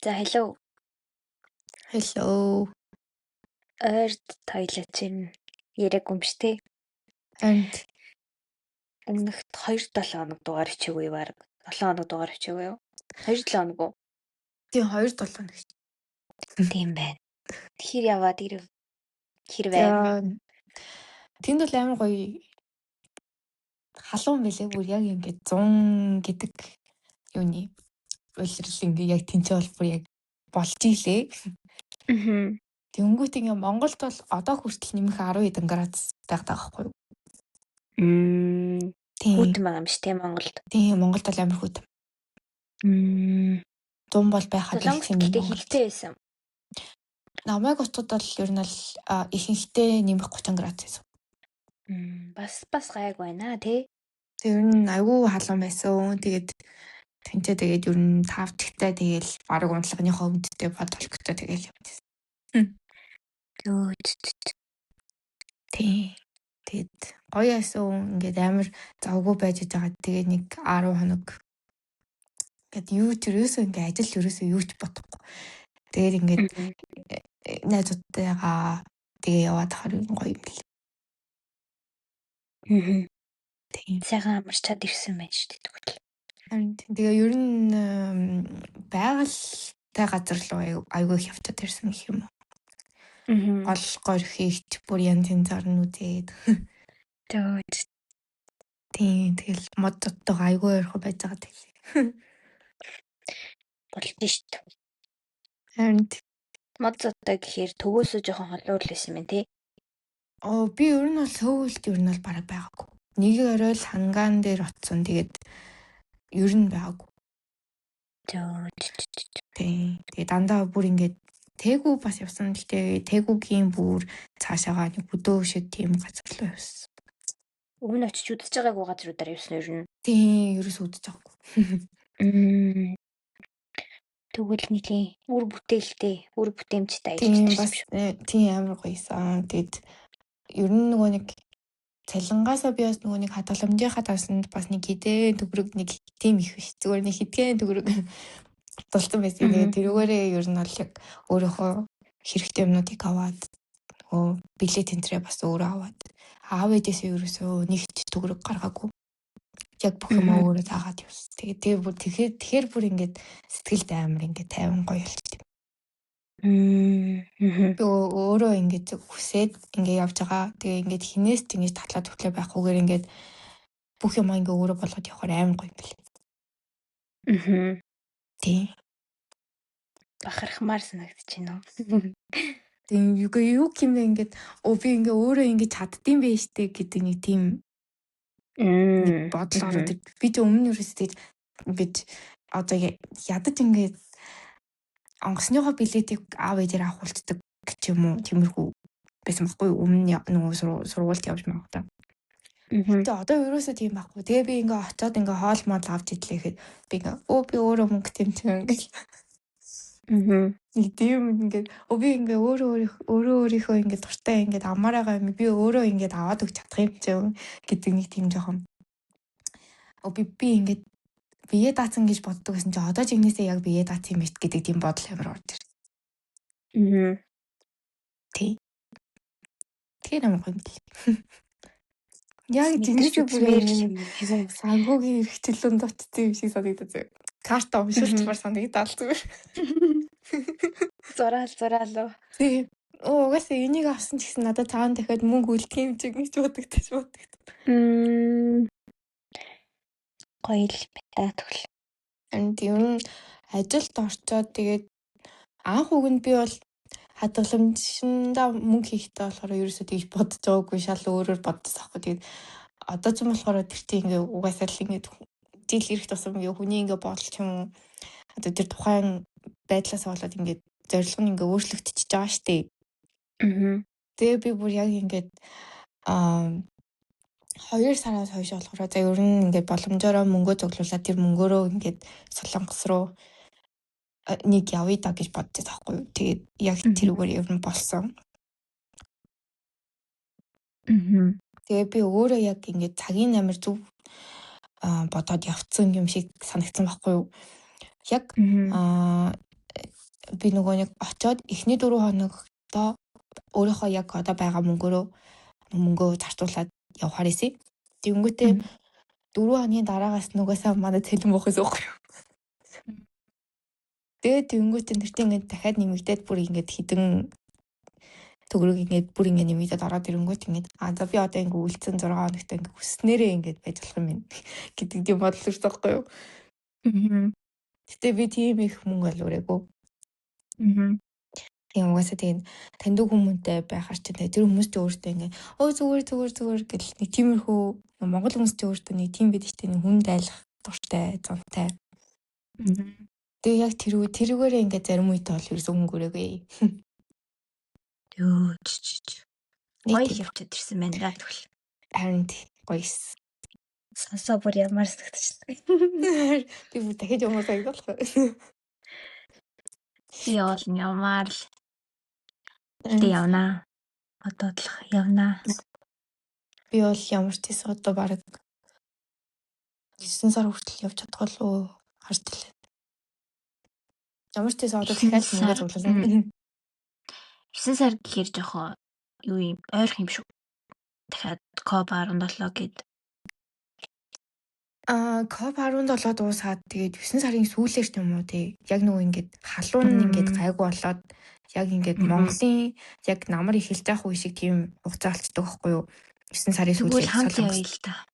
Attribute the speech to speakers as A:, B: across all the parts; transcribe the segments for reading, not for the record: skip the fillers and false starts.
A: За hello.
B: Hello.
A: Ойрд тойлоо чинь яриаг өмштэй.
B: And
A: Өмнөхд 2-7 хоног дугаар хичээгүй баг. 7 хоног дугаар хичээгүй юу? 2-7 хоног уу?
B: тийм 2-7 нэг.
A: Тийм байна. Хэр яваад ирэв? Хэр байв?
B: За тэнд бол амар гоё халуун байлээ. Бүр яг ингээд 100 гэдэг юуны уйлрал ингээ яг тэнцээ бол бүр яг болж илээ.
A: Аа.
B: Тэнгүүт ингээ Монголд бол одоо хүртэл нэмэх 10 хэдэн градус байгаа байхгүй юу?
A: Хүүтэн байгаа юм шүү дээ Монголд.
B: Тийм Монголд бол амар хүүтэн. 100 бол байхад
A: Солонгост гэхдээ хилтэй байсан.
B: Намайг утгад бол ер нь л ихэнхдээ нэмэх 30 градус байсан.
A: Бас гайг байна тий.
B: Тэр нь айгүй халуун байсан. Тэгээд тэнцээ тэгээд ер нь 5 чихтэй тэгээл баг унтлагынхаа өмдтэй бодлоготой тэгээл явчихсан. Тий. Тэгээд гоё яасан ингээд амар завгүй байж байгаа. Тэгээд нэг 10 хоног ингээд юу ч ерөөсөө ингээд ажил ерөөсөө юу ч бодохгүй. Тэгээд ингээд найзуудтайгаа тэгээ яваад харин гоё юм бэл. Тийм.
A: Сайхан амарчаад ирсэн байж шүү дээ тэгвэл.
B: Харин тэгээ ер нь байгальтай газар руу айгүй их явцад ирсэн гэх юм уу. Гол горь хийгч бүр янз янзаар нь үзээд. Тийм тэгэл мод доттойгоо айгүй ярих байж байгаа тэгэл.
A: Болж шүү дээ.
B: Харин
A: мод зодтой гэхээр төгөөсөө жоохон холуур л байсан юм тий.
B: Би ер нь бол сөүлт ер нь бол бараг байгаагүй. Нэг орой л хангаан дээр оцсон. Тэгээд ер нь байгаагүй. Тэгээд дандаа бүр ингээд Тэгүү бас явсан. Гэхдээ Тэгүүгийн бүр цаашаага нэг бүдөө шиг тийм газар руу явсан.
A: Өмнө очиж үдчихэж байгаагүй газруудаар явсан ер нь.
B: Тийм, ерөөс үдчихэж байгаагүй.
A: Тэгвэл нэлийн үр бүтээлтэй, үр бүтээмжтэй
B: ажиллаж бас тийм амар гоёсан. Тэгэд ер нь нөгөө нэг цалингаасаа би бас нөгөө нэг хадгаламжийнхаа тасанд бас нэг хідэн төгрөг нэг тийм их биш. Зүгээр нэг хідэн төгрөг дулсан байсан. Тэгээд тэрүүгээрээ ер нь бол яг өөрийнхөө хэрэгтэй юмнуудыг аваад нөгөө билет энтрээ бас өөрөө аваад аав ээжээсээ ерөөсөө нэг ч төгрөг гаргаагүй. Яг бүх юм өөрөө заагаад явсан. Тэгээд бүр тэгэхээр бүр ингээд сэтгэлд амар ингээд тайван гоё болчих. Өөрөө ингээд хүсээд ингээд явж байгаа. Тэгээ ингээд хинээс ч ингээд татлаа төглөө байхгүйгээр ингээд бүх юм ингээд өөрөө болгоод явахаар амар гоё юм бэл. Тийм.
A: Бахархмаар санагдаж байна.
B: Тийм юу юм ингээд би ингээд өөрөө ингээд чаддсан байх штэ гэдэг нэг тийм бодол ороод би ч өмнө ерөөсөө ингээд одоо ядаж ингээд онгоцныхоо билетийг аав ээжээр авахулцдаг гэх юм уу тиймэрхүү байсан байхгүй өмнө нөгөө сургуульд явж байгаа. Тэгээ одоо ерөөсөө тийм байхгүй. Тэгээ би ингээ очиод ингээ хоол мод авч идлээхэд би ингээ би өөрөө мөнгө тэмцэн ингээ. Нэг тийм ингээ би ингээ өөрийнхөө ингээ дуртай ингээ амаар байгаа юм би өөрөө ингээ аваад өгч чадах юм ч гэдэг нэг тийм жоохон би ингээ бие даацсан гэж боддог гэсэн чи одоо ч игнэсээ яг бие даацсан юм биш гэдэг тийм бодол амар орж ирсэн. Тий. Тэгээ намайг юм бэл. Яг жинхэнэ бүр санхүүгийн хэрэгчлэн дутсан юм шиг санагдаж байна. Карта уншилчмаар санагдаад зүгээр.
A: Зураал.
B: Тий. Угаасаа энийг авсан ч гэсэн надад цаана дахиад мөнгө үлдэх юм чи гэж бодогдож.
A: Гоё л байтаа тэгвэл.
B: Энд ер нь ажилд орчоод тэгээд анх үгэнд би бол хадгаламжиндаа мөнгө хийхдээ болохоор ерөөсөө тэгж бодож байгаагүй шал өөрөөр бодсон аахгүй. Тэгээд одоо ч юм болохоор тэр чинь ингээ угаасаа л ингээ жил ирэх тусам ингээ хүний ингээ бодол ч юм уу одоо тэр тухайн байдлаас болоод ингээ зорилго нь ингээ өөрчлөгдөж байгаа штеп. Тэгээ би бүр яг ингээд 2 сараас хойш болохоор за ер нь ингээд боломжоор мөнгөө цуглуулад тэр мөнгөөрөө ингээд Солонгос руу нэг явъя да гэж бодож байгаа байхгүй юу. Тэгээд яг тэрүүгээр ер нь болсон. Тэгээ би өөрөө яг ингээд цагийн амар зүв бодоод явцсан юм шиг санагдсан байхгүй юу. Яг би нөгөө нэг очоод эхний 4 хоногдоо өөрийнхөө яг одоо байгаа мөнгөө зарцуулаад явахаар эсэ. Тэнгүүтээ 4 хоногийн дараагаас нугасаа манай цэлэн бохос уухгүй юу. Тэгээд тэнгүүтээ нэртээ ингээд дахиад нэмэгдээд бүр ингээд хідэн төгрөг ингээд бүр ингээд нэмэгдээд ороод ирэнгүүт ингээд за би одоо ингээд үлдсэн 6 хоногт ингээд хүснээрээ ингээд байж болох юм гэдэг тийм бодол төрсөн байхгүй юу. Гэтэ би тийм их мөнгө олоорээгүй. Тийм угаасаа тэгээд таньдаг хүмүүнтэй байхаар ч тэр хүмүүс ч өөртөө ингээд зүгээр гэл нэг тиймэрхүү Монгол хүмүүс ч өөртөө нэг тийм байдаг штэ нэг хүн дайлах дуртай, зонтой. Тэгээ яг тэрүүгээрээ ингээд зарим үедээ бол ерөөсөө өнгөрөөгүй.
A: Юу гоё явчихад ирсэн байна даа тэгвэл.
B: Харин гоёс.
A: Сонсоо бүр ямар санагдчихсан.
B: Би бүр дахиж ямар санагдах вэ?
A: Би бол ямар л тэ явнаа. Одоо л явнаа.
B: Би бол ямар ч тийм одоо баг 9 сар хүртэл явж чадах болов харж тэлээ. Ямар ч тийм одоо дахиад мөнгө зурлаа.
A: 9 сар гэхээр жоохон юу юм ойрох юм шүү. Дахиад COP 17 гээд
B: COP 17 дуусаад тэгээд 9 сарын сүүлээр ч юм уу тий. Яг нөгөө ингээд халуун ингээд гайгүй болоод яг ингээд Монголын яг намар эхэлж байх үе шиг тийм хугацаа болчихдог байхгүй юу? 9 сарын сүүлээр
A: хандлын үе л та.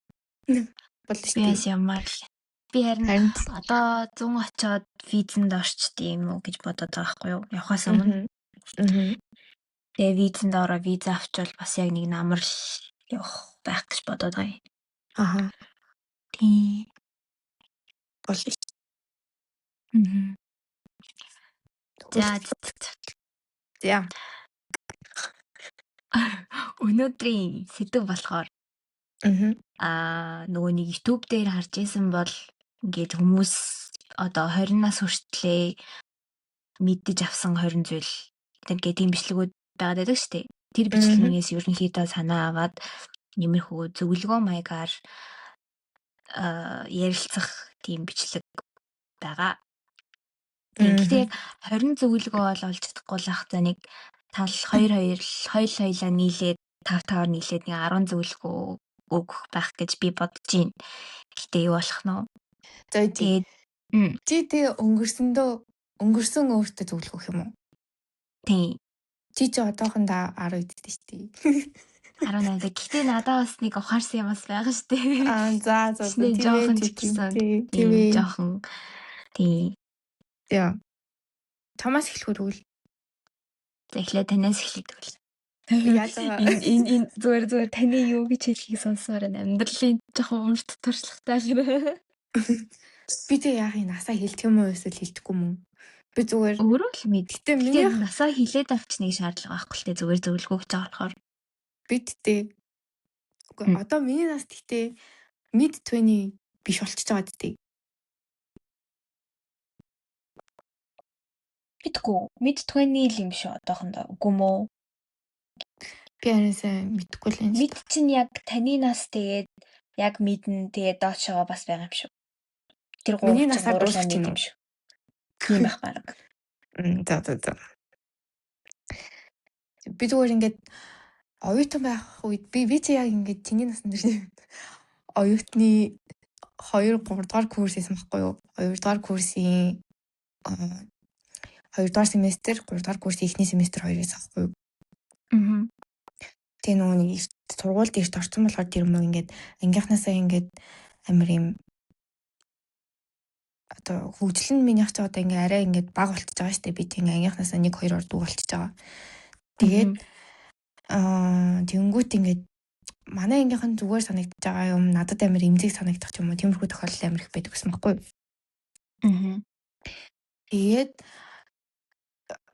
B: Болно шүү дээ.
A: Ямар л. Би харин одоо 100 очоод визэнд орчт юм уу гэж бодоод байгаа байхгүй юу? Явахаас өмнө. Тэгээ визэнд ороо виза авчвал бас яг нэг намар явах байх гэж бодоод байгаа юм. Тийм.
B: Болно. За.
A: Өнөөдрийн сэдв болохоор нөгөө нэг YouTube дээр харж исэн бол ингээд хүмүүс одоо 20-наас хүртлээ мэддэж авсан 20 зүйл ингээд тийм бичлэгүүд байгаад байдаг шүү дээ. Тэр бичлэгнээс ерөнхийдөө санаа аваад нэмэрхүү зөвлөгөө маягаар ярилцах тийм бичлэг байгаа. Тэгэхээр 20 зөвлөгөө бол олж чадахгүй л ах за нэг тал 2-2 нийлээд 5-5-аар нийлээд нэг 10 зөвлөгөө өгөх байх гэж би бодож байна. Гэтэ юу болох нь вэ?
B: За тэгээд чи тэг өнгөрсөн өөртөө зөвлөх өгөх юм уу?
A: Тийм.
B: Чи одоохондоо 10 үдтэй шүү дээ.
A: 18. Гэтэ надад бас нэг ухаарсан юм бас байгаа шүү дээ.
B: За
A: тийм жоохон чичсэн. Тийм жоохон. Тийм.
B: Яа. Томас эхлэх үү?
A: За эхлээд танаас эхлэх тэгвэл. Энэ зүгээр таны юу гэж хэлхийг сонсоор амьдралын жоохон өмөрт туршлагатай л.
B: Би тэг яах юм насаа хэлдэг юм уу эсвэл хэлдэггүй юм уу? Би зүгээр
A: өөрөө л мэд.
B: Гэтэ миний
A: насаа хилээд авчныг шаардлага байхгүй л те зүгээр зөвлөгөө гэж байгаа болохоор.
B: Бид тэ. Үгүй одоо миний нас тэгтээ mid 20 биш болчихж байгаа дээ.
A: Мэдгүй. Mid 20 л юм шүү одоохондоо. Үгүй мөө.
B: Би арайсаа мэдгүй л юм.
A: Mid чинь яг таны нас тэгээд яг midэн тэгээд доошоо бас байгаа юм шүү. Тэр
B: миний насаар дуусах юм
A: шүү. Тийм байх баг.
B: За. Би зүгээр ингээд оюутан байх үед би чи яг ингээд чиний насанд дэрсэн. Оюутны 2-3 дугаар курс хийсэн байхгүй юу? 2 дугаар курсын 2 дугаар семестр, 3 дугаар курсын эхний семестр хоёрыг авахгүй юу? Тэгээ нөгөө нэг сургуульд ирж орсон болохоор тэр мөн ингээд ангийнхнаасаа ингээд амир юм одоо хөгжил нь минийх ч одоо ингээ арай ингээд баг болчихж байгаа шүү дээ. Би тийм ангийнхнаасаа 1-2 орд болчихж байгаа. Тэгээд тэнгүүт ингээд манай ангийнхан зүгээр санагдаж байгаа юм надад амир эмзэг санагдах юм уу? Тиймэрхүү тохиолдол амир их байдаг гэсэн байхгүй юу? Тэгээд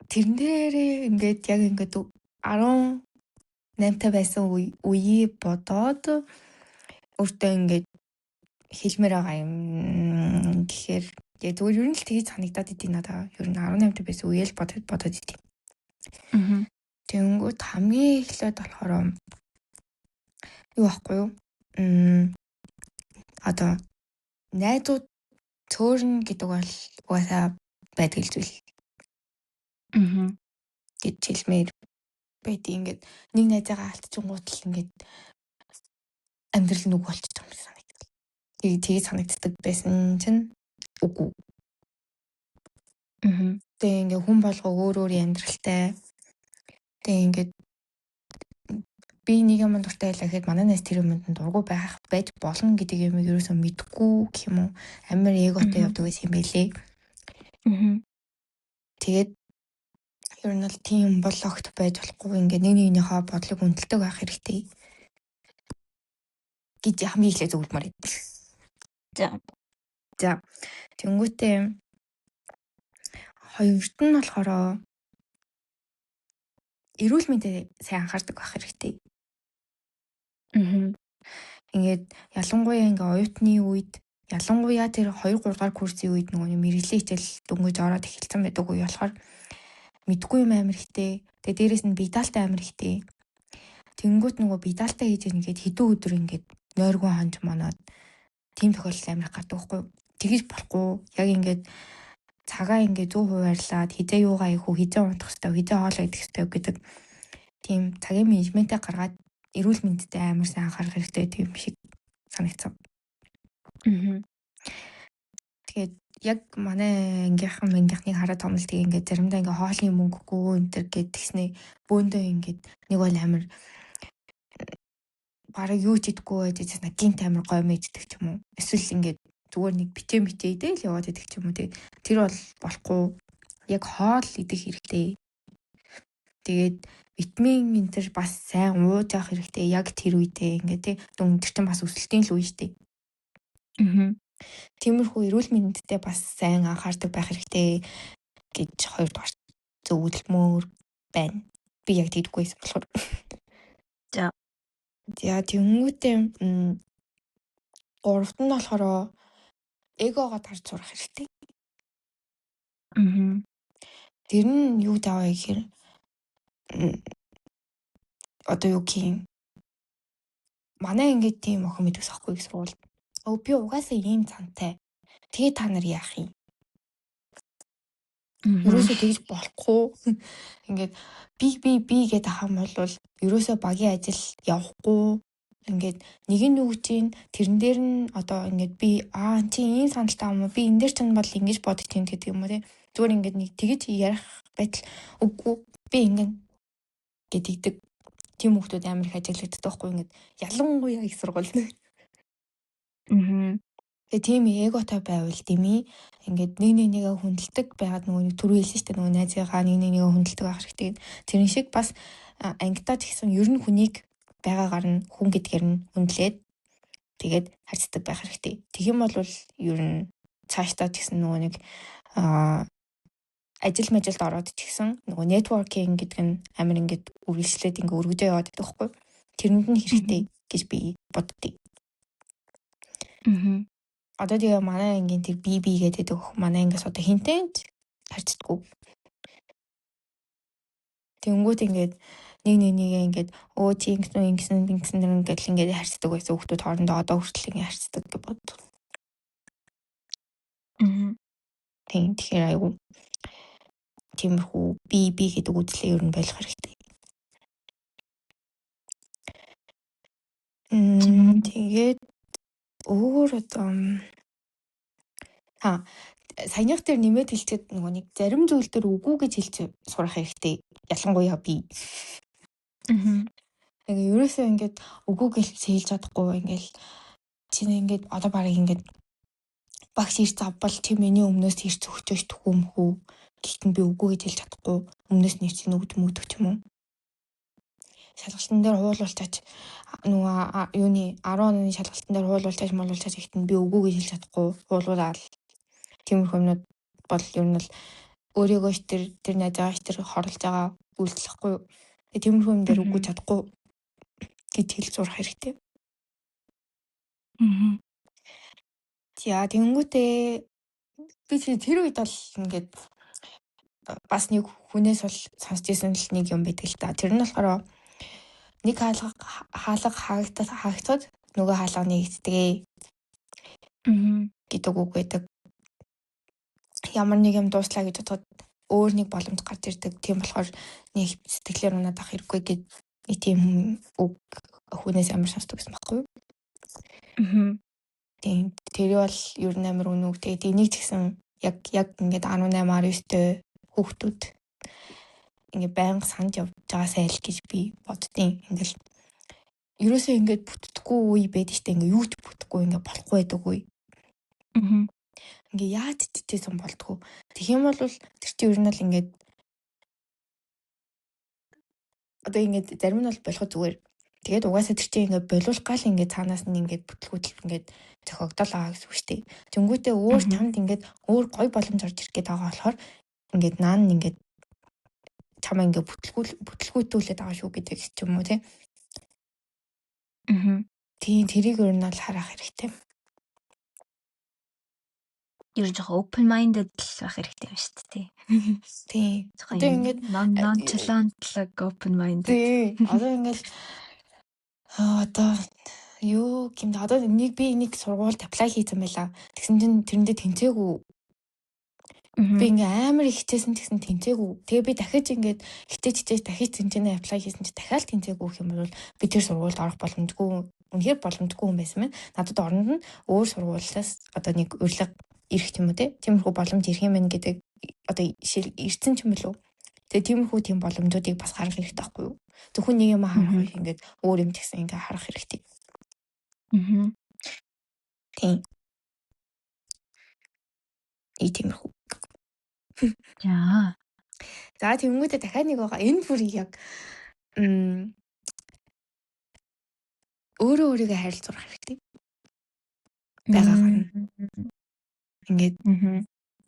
B: тэрэн дээрээ ингээд яг ингээд 18 та байсан үеий бодоод өөртөө ингээд хэлмээр байгаа юм гэхээр яг зүгээр ер нь л тгийж санагдаад идэв надаа. Ер нь 18 та байсан үеэл бодоод идэв. Тэнгүүд хамгийн эхлээд болохоор юу байхгүй юу? Одоо найзууд цөөрн гэдэг бол угаасаа байдаг л зүйл. гэж хэлмээр байдیں۔ Ингээд нэг найзаагаа алдчихгоот л ингээд амьдрал нүг болчих юм санагдав. Тэгээ санагддаг байсан чинь үгүй. Тэгээ ингээд хүн болго өөр амьдралтай. Тэгээ ингээд би нэг юм дуртай байлаа гэхэд манай найз тэр юмд дургу байж болно гэдэг юм ерөөсөө мэдгүй гэх юм уу. Амар эготой явдаг байсан юм байлээ. Тэгээд ер нь л тийм болгохт байж болохгүй ингээд нэг нэгнийхээ бодлыг хүндэлдэг байх хэрэгтэй гэж хамгийн ихлэ зөвлөмөр байд. За. Тэнгүүтээ хоёрт нь болохоор эрүүл мэндэд сайн анхаардаг байх хэрэгтэй. Ингээд ялангуяа ингээ оюутны үед ялангуяа тэр 2-3 дахь курсын үед нөгөө мэрэгжлийн хичээл дөнгөж ороод эхэлсэн байдаг үе болохоор мэдгүй юм амар ихтэй. Тэгээ дээрэс нь бие даалтай амар ихтэй. Тэнгүүт нөгөө бие даалтай хийж ингээд хэдэн өдөр ингээд нойргоо хонж манаад тийм тохиолдол амар гардаг байхгүй. Тэгэж болохгүй. Яг ингээд цагаа ингээд 100% арилаад хизээ юугаа ийхүү хизээ унтах хэрэгтэй, хизээ хоолоо идэх хэрэгтэй гэдэг тийм цагийн менежментээ гаргаад эрүүл мэндэд амар сайн анхаарах хэрэгтэй тийм шиг санагдсан. Тэгээд яг манай ангийнхныг хараад томлтгийг ингээд заримдаа ингээд хоолны мөнгөгүй энэ төр гэдгснээ бөөндөө ингээд нэг бол амар бараг юу ч идэхгүй байж гинт амар гой мэддэг ч юм уу. Эсвэл ингээд зүгээр нэг битээ идэл яваад идэх ч юм уу. Тэр бол болохгүй. Яг хоол идэх хэрэгтэй. Тэгээд витамин энэ төр бас сайн ууж авах хэрэгтэй. Яг тэр үедээ ингээд тий өндөр чинь бас өсөлтийн л үе шүү дээ. Тиймэрхүү эрүүл мэндэд бас сайн анхаардаг байх хэрэгтэй гэж хоёрдугаар зөвлөмөр байна. Би яг тийдггүйсэн болохоор. За тэнгүүтээ гуравт нь болохоор эгоогоо тарж сурах хэрэгтэй. Тэр нь юу даавэ гэхээр одоо юу гин манай ингээд тийм охин мэдээс ахгүй сурвал би угаасаа ийм цантай. Тэгээ та нар яах юм? Ерөөсөө тэгж болохгүй. Ингээд би гэдэг ахам бол ерөөсөө багийн ажил явахгүй. Ингээд нэг нь юу чинь тэрэн дээр нь одоо ингээд би чи ийм саналтай юм уу? Би энэ дээр чинь бол ингэж бодож тийм гэдэг юм уу те. Зүгээр ингээд нэг тэгж ярих байтал үгүй би ингээд гэдэг тийм хүмүүс амар их ажиглагддаг байхгүй ингээд ялангуяа их сургууль. Тэгээ тийм эготой байвал дими ингээд нэг нэгээ хүндэлдэг байгаад нөгөө түрүү хэлсэн шүү дээ нөгөө найзынхаа нэг нэгээ хүндэлдэг байх хэрэгтэй. Тэрэн шиг бас ангитаа ч гэсэн ер нь хүнийг байгаагаар нь хүн гэдгээр нь хүндлээд тэгээд харьцдаг байх хэрэгтэй. Тэгэх юм бол ер нь цаашдаа ч гэсэн нөгөө нэг ажилд ороод ч гэсэн нөгөө networking гэдэг нь амар ингээд үргэлжлээд ингээд өргөжөө яваад байдаг байхгүй. Тэрэнд нь хэрэгтэй гэж би боддог. Одоо тэгээ манай ангийн тэр би гэдэг манай ангиас одоо хинтээ харьцдаггүй. Тэнгүүт ингээд нэг ингээд чи ингэсэн ингээд харьцдаг байсан хүмүүс хоорондоо одоо хүртэл ингээд харьцдаг гэж боддог. Тэгэхээр айгу тиймэрхүү би гэдэг үзлээ ер нь байх хэрэгтэй. Тэгээд өөр одоо саяных дээр нэмээд хэлчихэд нөгөө нэг зарим зүйл дээр үгүй гэж хэлж сурах хэрэгтэй. Ялангуяа би. Тэгээ ерөөсөө ингээд үгүй гэж хэлж чадахгүй ингээл чинь ингээд одоо барыг ингээд багш ирж авбал чи миний өмнөөс ирж өгчөөш төхөмхүү. Гэхдээ би үгүй гэж хэлж чадахгүй. Өмнөөс нь чинь өгдөг ч юм уу. Шалгалтын дээр хуулуулчаач нөгөө юуны 10 оны шалгалтын дээр хуулуулчаач ихтэн би үгүй гэж хэлж чадахгүй. Хуулуулаад тиймэрхүү юмнууд бол ер нь л өөрийгөө тэр найзаач тэр хорлож байгаа үйлдэлхгүй. Тиймэрхүү юм дээр үгүй чадахгүй гэж хэлж сурах хэрэгтэй. За тэнгүүтээ би тэр үед бол ингээд бас нэг хүнээс бол сонсч ирсэн л нэг юм байдаг л та. Тэр нь болохоор нэг хаалга хаагдахад нөгөө хаалга нэгддэг гэдэг үг байдаг. Ямар нэг юм дууслаа гэж бодоход өөр нэг боломж гарч ирдэг. Тийм болохоор нэг сэтгэлээр унаад ах хэрэггүй гэд тийм үг хүнээс амар сонсдог гэсэн байхгүй юу? Тийм тэр бол ер нь амар үнэг. Тэгээд энийг ч гэсэн яг ингээд 18-19-тэй хүүхдүүд ингээд байнга санд явж байгаасай л гэж би боддیں۔ Ингээл ерөөсөө ингээд бүтдэггүй үе байдаг штэ. Ингээд юу ч бүтэхгүй ингээд болохгүй байдаг үе. Ингээ яаж чичээсэн болдгоо. Тэгэх юм бол тэр чинь ер нь л ингээд одоо ингээд зарим нь бол болох зүгээр. Тэгээд угаасаа тэр чинь ингээд болиулах гал ингээд цаанаас нь ингээд бүтлгүүтэл ингээд зохиогдол байгаа гэсэн үг шүү дээ. Тэнгүүтээ өөр чамд ингээд өөр гой боломж орж ирэх гээд байгаа болохоор ингээд наан ингээд чамаа ингээд бүтлгүүтүүлээд байгаа шүү гэдэг ч юм уу тий. Тийм тэрийг ер нь бол харах хэрэгтэй.
A: Ер нь жоохон open minded байх хэрэгтэй юм шүү дээ.
B: Тийм.
A: Одоо ингээд nonchalant open minded.
B: Тийм. Одоо ингээд одоо юу гэмт одоо би нэг сургуульд apply хийсэн байлаа. Тэгсэн чинь тэрэндээ тэнцээгүй. Би ингээ амар их хичээсэн тэгсэн тэнцээгүй. Тэгээ би дахиж ингээд хичээж дахиж тэнцэнэ apply хийсэн чи дахиад тэнцээгүй гэх юм бол би тэр сургуульд орох боломжгүй. Үнэхээр боломжгүй юм байсан мэн. Надад оронд нь өөр сургуулиас одоо нэг урилга ирэх юм уу те. Тиймэрхүү боломж ирэх юм байна гэдэг одоо ирсэн ч юм болов. Тэгээ тиймэрхүү тийм боломжуудыг бас харах хэрэгтэй байхгүй юу? Зөвхөн нэг юм харах ингээд өөр юм гэсэн ингээ харах хэрэгтэй. Тийм. Тиймэрхүү.
A: Яа.
B: За тэнгүүтээ дахиад нэг байгаа. Энэ бүрийг яг өөрийгөө харилцуулах хэрэгтэй. Байгаагаар нь. Ингээд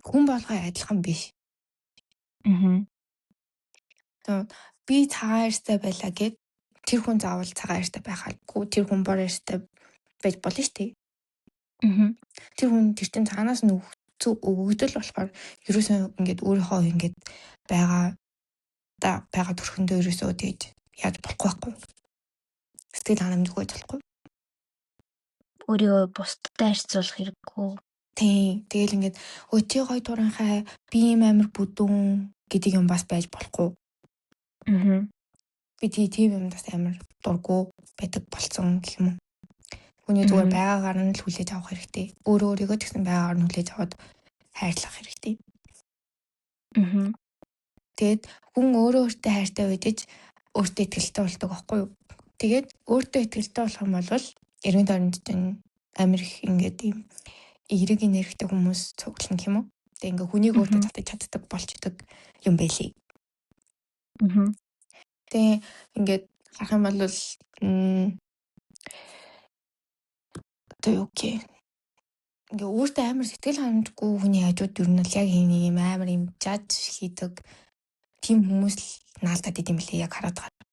B: хүн болгоо адилхан биш. Би цагаан арьстай байлаа гэд тэр хүн заавал цагаан арьстай байх албагүй. Тэр хүн бор арьстай байж болно шүү дээ. Тэр хүн тэр чинь цаанаас нь өгөгдөл болохоор ерөөсөө ингээд өөрийнхөө ингээд байгаа төрхөндөө ерөөсөө тэгж яаж болохгүй байхгүй. Сэтгэл ханамжгүй болохгүй.
A: Өөрийгөө бусдад харьцуулах хэрэггүй.
B: Тийм. Тэгэл ингээд чи гой туранхай би юм амар бүдүүн гэдэг юм бас байж болохгүй. Би тийм юм бас амар дургу байдаг болсон гэх юм уу. Хүний зүгээр байгаагаар нь л хүлээж авах хэрэгтэй. Өөрийгөө тэгсэн байгаагаар нь хүлээж аваад хайрлах хэрэгтэй. Тэгээд хүн өөртөө хайртай байдаж өөртөө итгэлтэй болдог байхгүй юу? Тэгээд өөртөө итгэлтэй болох юм бол эргэн тойронд чинь амар их ингээд ийм эерэг энергитэй хүмүүс цуглах юм уу? Тэгээд ингээд хүнийг өөртөө татаж чаддаг болчдөг юм байлээ. Тэгээд ингээд харах юм бол окей. Ингээ өөртөө амар сэтгэл ханамжгүй хүний хажууд юу нь л яг ийм амар юм жаж хийдэг тийм хүмүүс л наалтаад идэм билээ яг хараад байгаа.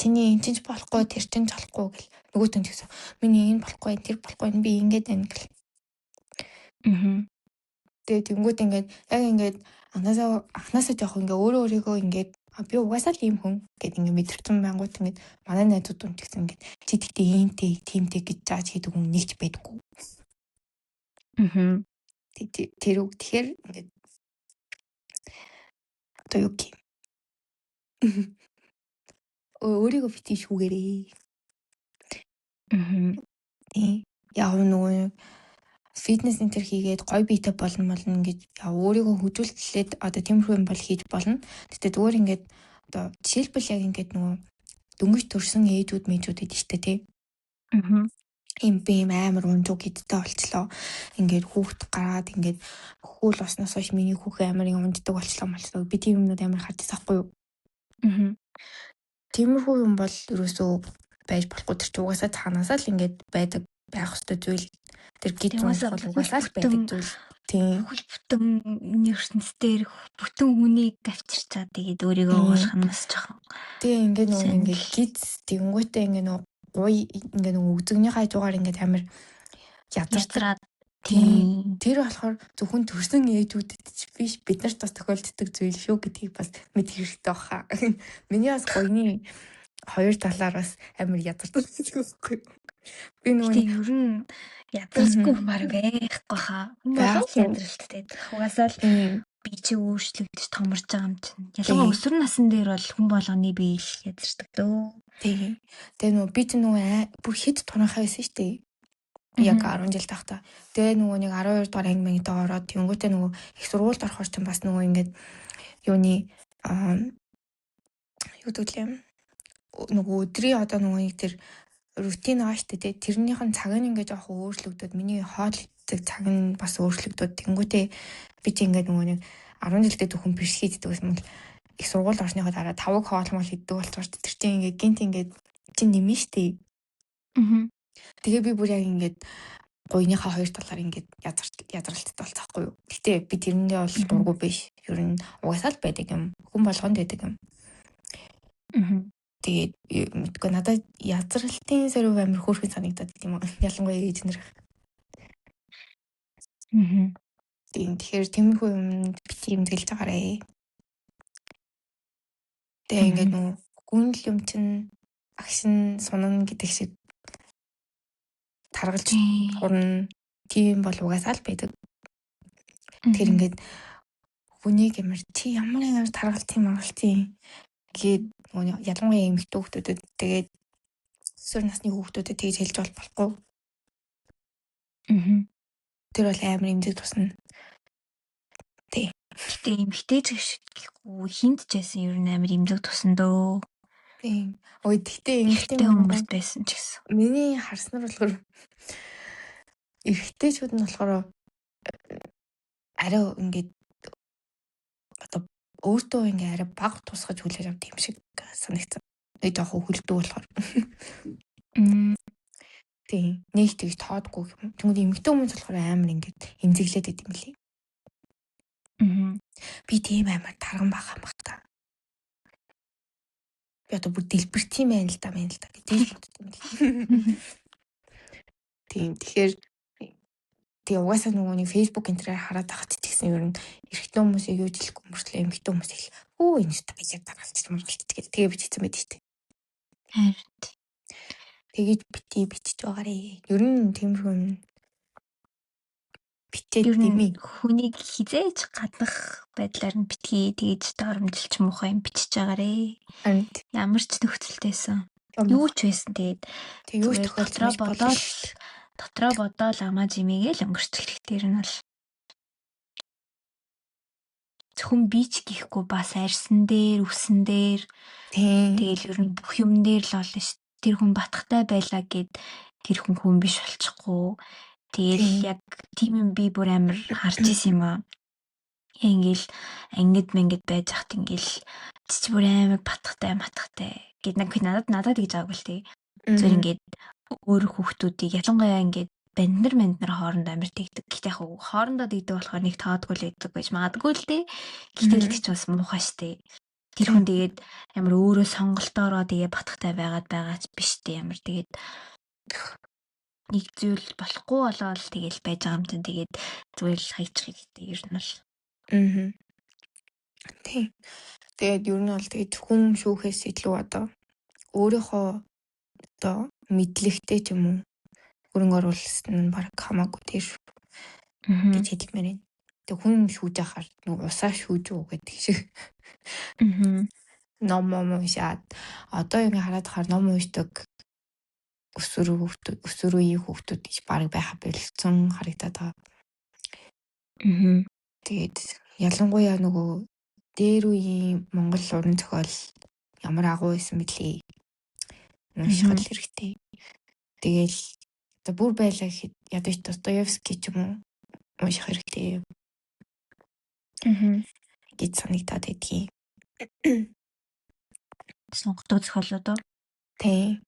B: Чиний энэ ч болохгүй тэр ч болохгүй гэл нөгөөт нь гэсэн. Миний энэ болохгүй тэр болохгүй би ингэж байна гэл. Тэгээд тэнгууд ингээд яг ингээд анханасаа жоох ингээ өөрийгөө ингээд би угаасаа л ийм хүн гэд ингээ мэдэрсэн байнгут ингээд манай найзууд юм гэсэн ингээд чи тэгтээ иймтэй тиймтэй гэж зааж хийдэг хүн нэгч байдаггүй. Тэр үг тэгэхээр ингээд одоо юу гэх юм. Өөрийгөө бити шүүгээрээ. Яг нөгөө фитнес центр хийгээд гой биетэй болно гэж өөрийгөө хөдөлгөлээд одоо тиймэрхүү юм бол хийж болно. Тэгтээ зүгээр ингээд одоо жишээлбэл яг ингээд нөгөө дөнгөж төрсэн ээжүүд мэжүүд идэж штэ тий. Им амар унжуу гэдтэй болчлоо. Ингээд хүүхд гараад ингээд хөл осноос хойш миний хүүхэн амар унждаг болчлоо. Би тийм юмнууд амар харж байгаа байхгүй юу? Тиймэрхүү юм бол ерөөсөө байж болохгүй. Тэр чинь угаасаа цаанаасаа л ингээд байх ёстой зүйл. Тэр гид бол угаасаа л байдаг зүйл. Тийм.
A: Хөл бүтэн университетээр бүтэн хүнийг авчирчаад тэгээд өөрийгөө уушах нь бас жоохон.
B: Тийм ингээд нөгөө ингээд гид тэнгуйтэй ингээд нөгөө гуй ингээд нөгөө үзэгний хажуугаар ингээд амар ядартраад тийм. Тэр болохоор зөвхөн төрсэн ээжүүдэд биш бид нарт бас тохиолддог зүйл шүү гэдгийг бас мэдэх хэрэгтэй баха. Миний бас гойны хоёр талаар бас амар ядардаг байхгүй юу? Би
A: нөгөө ер нь Ядарсгүй баг байхгүй хаа. Хүн болгон л ядарчтэй. Угаасаа л
B: Тийм.
A: би чи өөрчлөгдөж томорж байгаа юм чинь. Ялангуяа өсвөр насны дээр бол хүн болгоны бие л ядарчдаг дөө.
B: Тийм. Тэгээ нөгөө би ч нөгөө бүр хэд тунахаа байсан шүү дээ. Яг 10 жил тахта. Тэгээ нөгөө нэг 12 дугаар анги мангид ороод тэнгуүтээ нөгөө их сургуульд орохоор ч бас нөгөө ингээд юуны юу гэвэл нөгөө өдрийн одоо нөгөө нэг тэр рутин аа штэ тий тэрнийх нь цаг нь ингээд жоох өөрчлөгдөд миний хоол идэх цаг нь бас өөрчлөгдөд тэнгуүтээ би ч ингээд нөгөө нэг 10 жилдээ төхөн биш хийдэг гэсэн мэл их сургуульд орсныхоо дараа 5 хоол мол иддэг болцоор тэр чинь ингээд гинт ингээд чинь нэмэн штэ. Тэгээ би бүр яг ингээд гуйныхаа хоёр талаар ингээд ядралттай болцоохгүй юу. Гэтэ би тэрэндээ бол дургу биш. Ер нь угаасаа л байдаг юм. Хүн болгонд байдаг юм. Тэгээд мэдгүй надад язралтын сөрөв амир хөөрхөн санагдаад тийм үү. Ялангуяа ээж нэр. Тэгэхээр тиймэрхүү юм бити имдгэлж байгаарэ. Тэгээ ингээд нүү гүнл юм чин агшин сунан гэдэг шиг таргалж хурна тийм бол угаасаа л байдаг. Тэр ингээд хүнийг ямар чи ямар таргалт юм гээд нөгөө ялангуяа эмэгтэй хүүхдүүдэд тэгээд өсвөр насны хүүхдүүдэд тэгж хэлж болохгүй. Тэр бол амар эмзэг тусна. Тий.
A: Гэтэ эмэгтэй ч гэхгүй хинт ч байсан ер нь амар эмзэг тусна дөө.
B: Тийм. Ой тэгтээ эмэгтэй
A: хүмүүс байсан ч гэсэн.
B: Миний харснаар болохоор эрэгтэйчүүд нь болохоор арай ингээд одоо өөртөө ингээ арай баг тусгаж хүлээж авдаг юм шиг санагдсан. Нэг жоохон хөлдөө болохоор. Тийм. Нэг тэгж тоодгүй юм. Тэгвэл эмэгтэй хүмүүс болохоор амар ингээд эмзэглээд байт юм лээ. Би тийм амар тарган баха юм баг та. Би одоо бүр дэлбэрт юм байна л да гэж боддог юм лээ. Тийм. Тэгэхээр тэгээ угаасаа нөгөө нэг Facebook энтрээр хараад тахад ч гэсэн ер нь эрэгтэй хүмүүсийг юу ч хэлэхгүй мөртлөө эмэгтэй хүмүүс хэл өө энэ ч баяжаар дараалж маргалт гэдэг. Тэгээ бичсэн байдаг шүү дээ.
A: Харин
B: тэгэж бичиж байгаарэ. Ер нь тиймэрхүү юм бичээд димий.
A: Хүнийг хизээж гаднах байдлаар нь битгий тэгэж доромжилч муухай юм бичиж байгаарэ. Ямар ч нөхцөлтэйсэн. Юу ч байсан тэгээд
B: юу ч тохиолдол
A: дотроо бодоол амаа жимигээл өнгөрчих хэрэгтэй юм бол. Зөвхөн бич гихгүй бас арьсан дээр, үсэн дээр тэгэл ер нь бүх юм дээр л болно ш. Тэр хүн батхтай байлаа гэд тэр хүн биш болчихгүй. Тэгэл яг тийм юм би бүр амар харж исэн юм аа. Ингээл ангид мэнгид байж хат ингээл чи бүр амар батхтай гэд надад гэж аагүй л тий. Зөв ингээд өөр хүүхдүүдийг ялангуяа ингээд банднар хоорондоо амар тэгдэг. Гэхдээ яг хоорондоо тэгдэг болохоор нэг тоодгүй л байдаг гэж магадгүй л тий. Гэхдээ ч бас муухай штэ. Тэр хүн тэгээд амар өөрөө сонголтоороо тэгээ батхтай байгаад биш тий амар тэгээд нэг зүйл болохгүй болоод тэгэл байж байгаа юм чинь тэгээд зүгээр л хайчих хэрэгтэй ер нь бол.
B: Тий. Тэгээд ер нь бол тэгээд хүн шүүхээс илүү одоо өөрийнхөө одоо мэдлэгтэй ч юм уу хөрөнгө оруулсан нь баг хамаагүй тэр гэж хэлмээр байна. Тэг хүн шүүж ахаар нэг усаа шүүж үү гэдэг шиг. Ном уншаад одоо ингэ хараад ахаар ном уншдаг өсвөр үеийн хүүхдүүд гэж баг байха бэлдсэн харагдаад байгаа. Тэгээд ялангуяа нөгөө дээр үеийн Монгол уран зохиол ямар агуу байсан бэлээ. Уншихад хэрэгтэй. Тэгэл одоо бүр байлаа гэхэд ядаж Достоевский ч юм уу унших хэрэгтэй. Гэж санагдаад байдгийг.
A: Сонгогдсон зохиолууд уу?
B: Тий.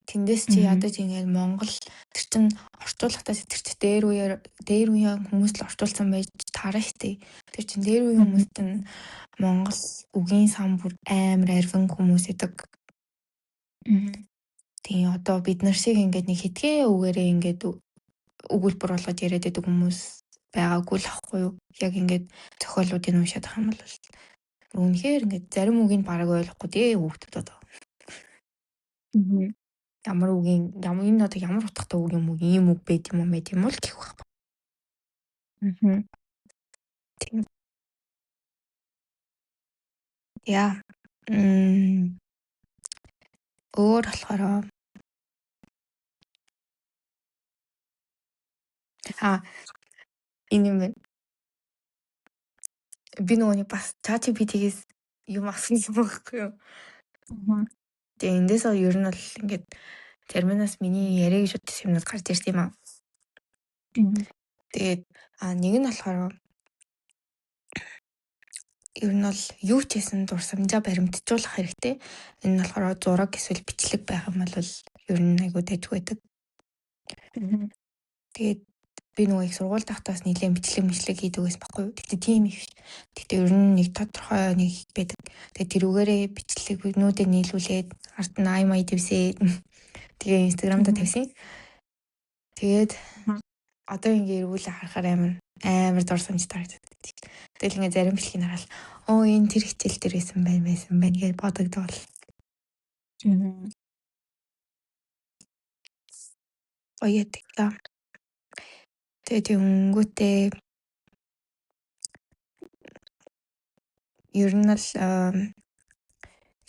B: Тэндээс чи ядаж ингээд Монгол тэр чин орчуулгахдаа тэр чин дээр үеийн хүмүүс л орчуулсан байж таараа штэ. Тэр чин дээр үеийн хүмүүст нь Монгол үгийн сан бүр амар арвин хүмүүс идэг. Тэгээ одоо бид нар шиг ингээд нэг хитгэн үгээрээ ингээд өгүүлбэр болгож яриад байдаг хүмүүс байгаагүй л ахгүй юу. Яг ингээд зохиолуудыг уншаад ах юм бол үнэхээр ингээд зарим үгийг бараг ойлгохгүй дээ хүүхдүүд одоо. ямар энэ одоо ямар утгатай үг юм уу, ийм үг байд юм уу л гэх байх. Тийм. Яа. Өөр болохоор энэ юм байна. Би нөгөө бас ChatGPT-гээс юм авсан юм байхгүй юу? Тэгээ эндээс ер нь бол ингээд терминаас миний яриаг шүтсэн юмнууд гарч ирсэн юм аа. Тэгээд нэг нь болохоор ер нь бол юу ч хийсэн дурсамжаа баримтжуулах хэрэгтэй. Энэ нь болохоор зураг эсвэл бичлэг байх юм бол ер нь айгуу дайг байдаг. Тэгээд би нөгөө их сургууль тахтаас нэлээд бичлэг хийдэг байсан байхгүй юу. Тэгтээ тийм их. Тэгтээ ер нь нэг тодорхой нэг байдаг. Тэгээд тэрүүгээрээ бичлэгнүүдээ нийлүүлээд ард нь аймаа дэвсээ. Тэгээ Instagram-да тавьсан. Тэгээд одоо ингээ эргүүлээ харахаар амар дурсамжтай харагдав. Тэгэл ингээ зарим бичлэгийг хараад энэ тэр хичээл дээр байсан байна гэж бодогдвол. Яа. Тэгээд өнгөтэй ер нь л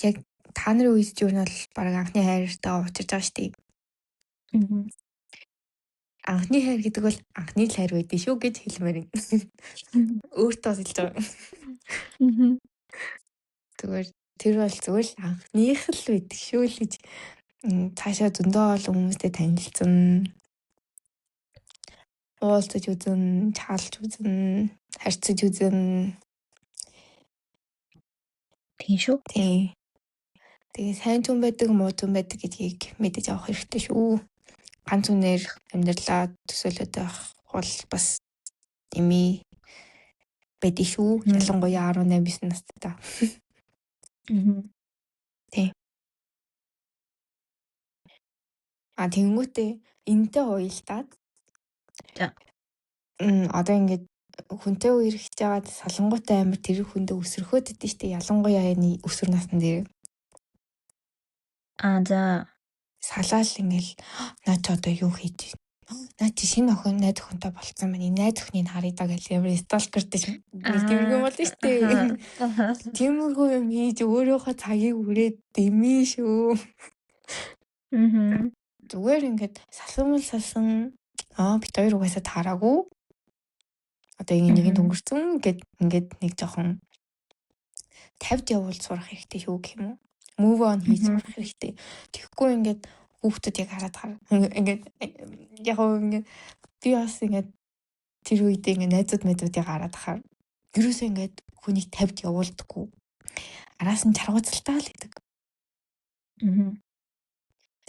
B: яг та нарын үед ер нь бол баг анхны хайртайгаа учирч байгаа шүү дээ. Анхны хайр гэдэг бол анхны л хайр байдгийг шүү гэж хэлмээр юм. Өөртөө хэлж байгаа. Зүгээр тэр бол зүгээр л анхных л байдаг шүү л гэж цаашаа зөндөө олон хүмүүстэй танилцсан. Уулзаж үзэн, чаалж үзэн, харьцаж үзэн. Тийм шүү. Тийм. Тэгээ сайн хүн байдаг, муу хүн байдаг гэдгийг мэдэж авах хэрэгтэй шүү. Ганц үнээр амьдралаа төсөөлөд байх бол бас дими байдаг шүү. Ялангуяа 18-9 настай. Тийм. Тэнгүүтээ энэтэй уялдаад одоо ингээд хүнтэй үерхэж байгаад салангуутай амар тэр хүндээ өсөрхөөд идэв штэ. Ялангуяа энэ өсвөр насны дээр.
A: За
B: Салаал ингээл наа чи одоо юу хийж байна? Наа чи шинэ охин найз охинтой болцсон байна. Найз охиныг харъя даа гэж ямар сталкертэй тиймэрхүү болно штэ. Тиймэрхүү юм хийж өөрийнхөө цагийг үрээд дэмий шүү. Зүгээр ингээд салсан бит хоёр угаасаа таараагүй. Одоо нэг нь өнгөрцөн гэд ингээд нэг жоохон тавьд явуул сурах хэрэгтэй шүү гэх юм уу? Move on хийж сурах хэрэгтэй. Тэгэхгүй ингээд хүүхдүүдийг хараад ингээд яг ингээд би бас ингээд тэр үедээ ингээд найзуудыг хараад хахаар ерөөсөө ингээд хүнийг тавьд явуулдаггүй. Араас нь чаргууцалтаа л гэдэг.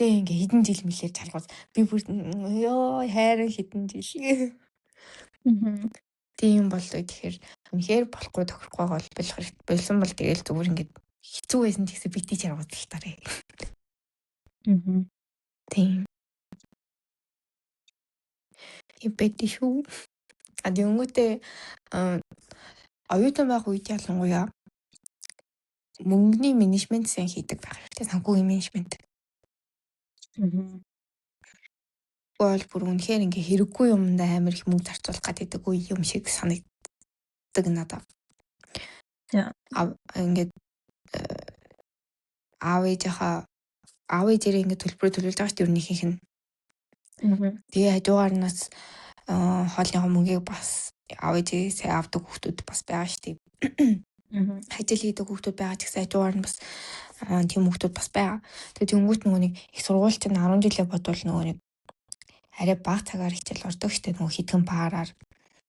B: Тэгээ ингээд хэдэн жил мэлээр чаргууц. Би бүр хайрын хэдэн жил. Тийм болдог тэгэхээр үнэхээр болохгүй тохирохгүй бол болох хэрэгтэй. Болсон бол тэгэл зүгээр ингээд хэцүү байсан гэсэн бити чаргууцалтаарэ. Тийм. Бити шүү. Өнгөтэй оюутан байх үед ялангуяа мөнгөний менежмент сайн хийдэг байх хэрэгтэй. Санхүүгийн менежмент. Бол бүр үнэхээр ингээ хэрэггүй юмд амар их мөнгө зарцуулах гэдэг үе юм шиг санагддаг надад. Ингээд аав ээжээрээ ингээ төлбөр төлүүлж байгаа шүү дээ өрнийхийнх нь. Тэгээ хажуугаар нас хоолныхоо мөнгийг бас аав ээжээс авдаг хүүхдүүд бас байгаа шүү дээ. Хажил хийдэг хүүхдүүд байгаа ч гэсэн хажуугаар нь бас тийм хүүхдүүд бас байгаа. Тэгээ тэнгуут нөгөө нэг их сургууль чинь 10 жилээ бодвол нөгөө нэг арай бага цагаар хичээл ордог штэ нөгөө хитгэн параар.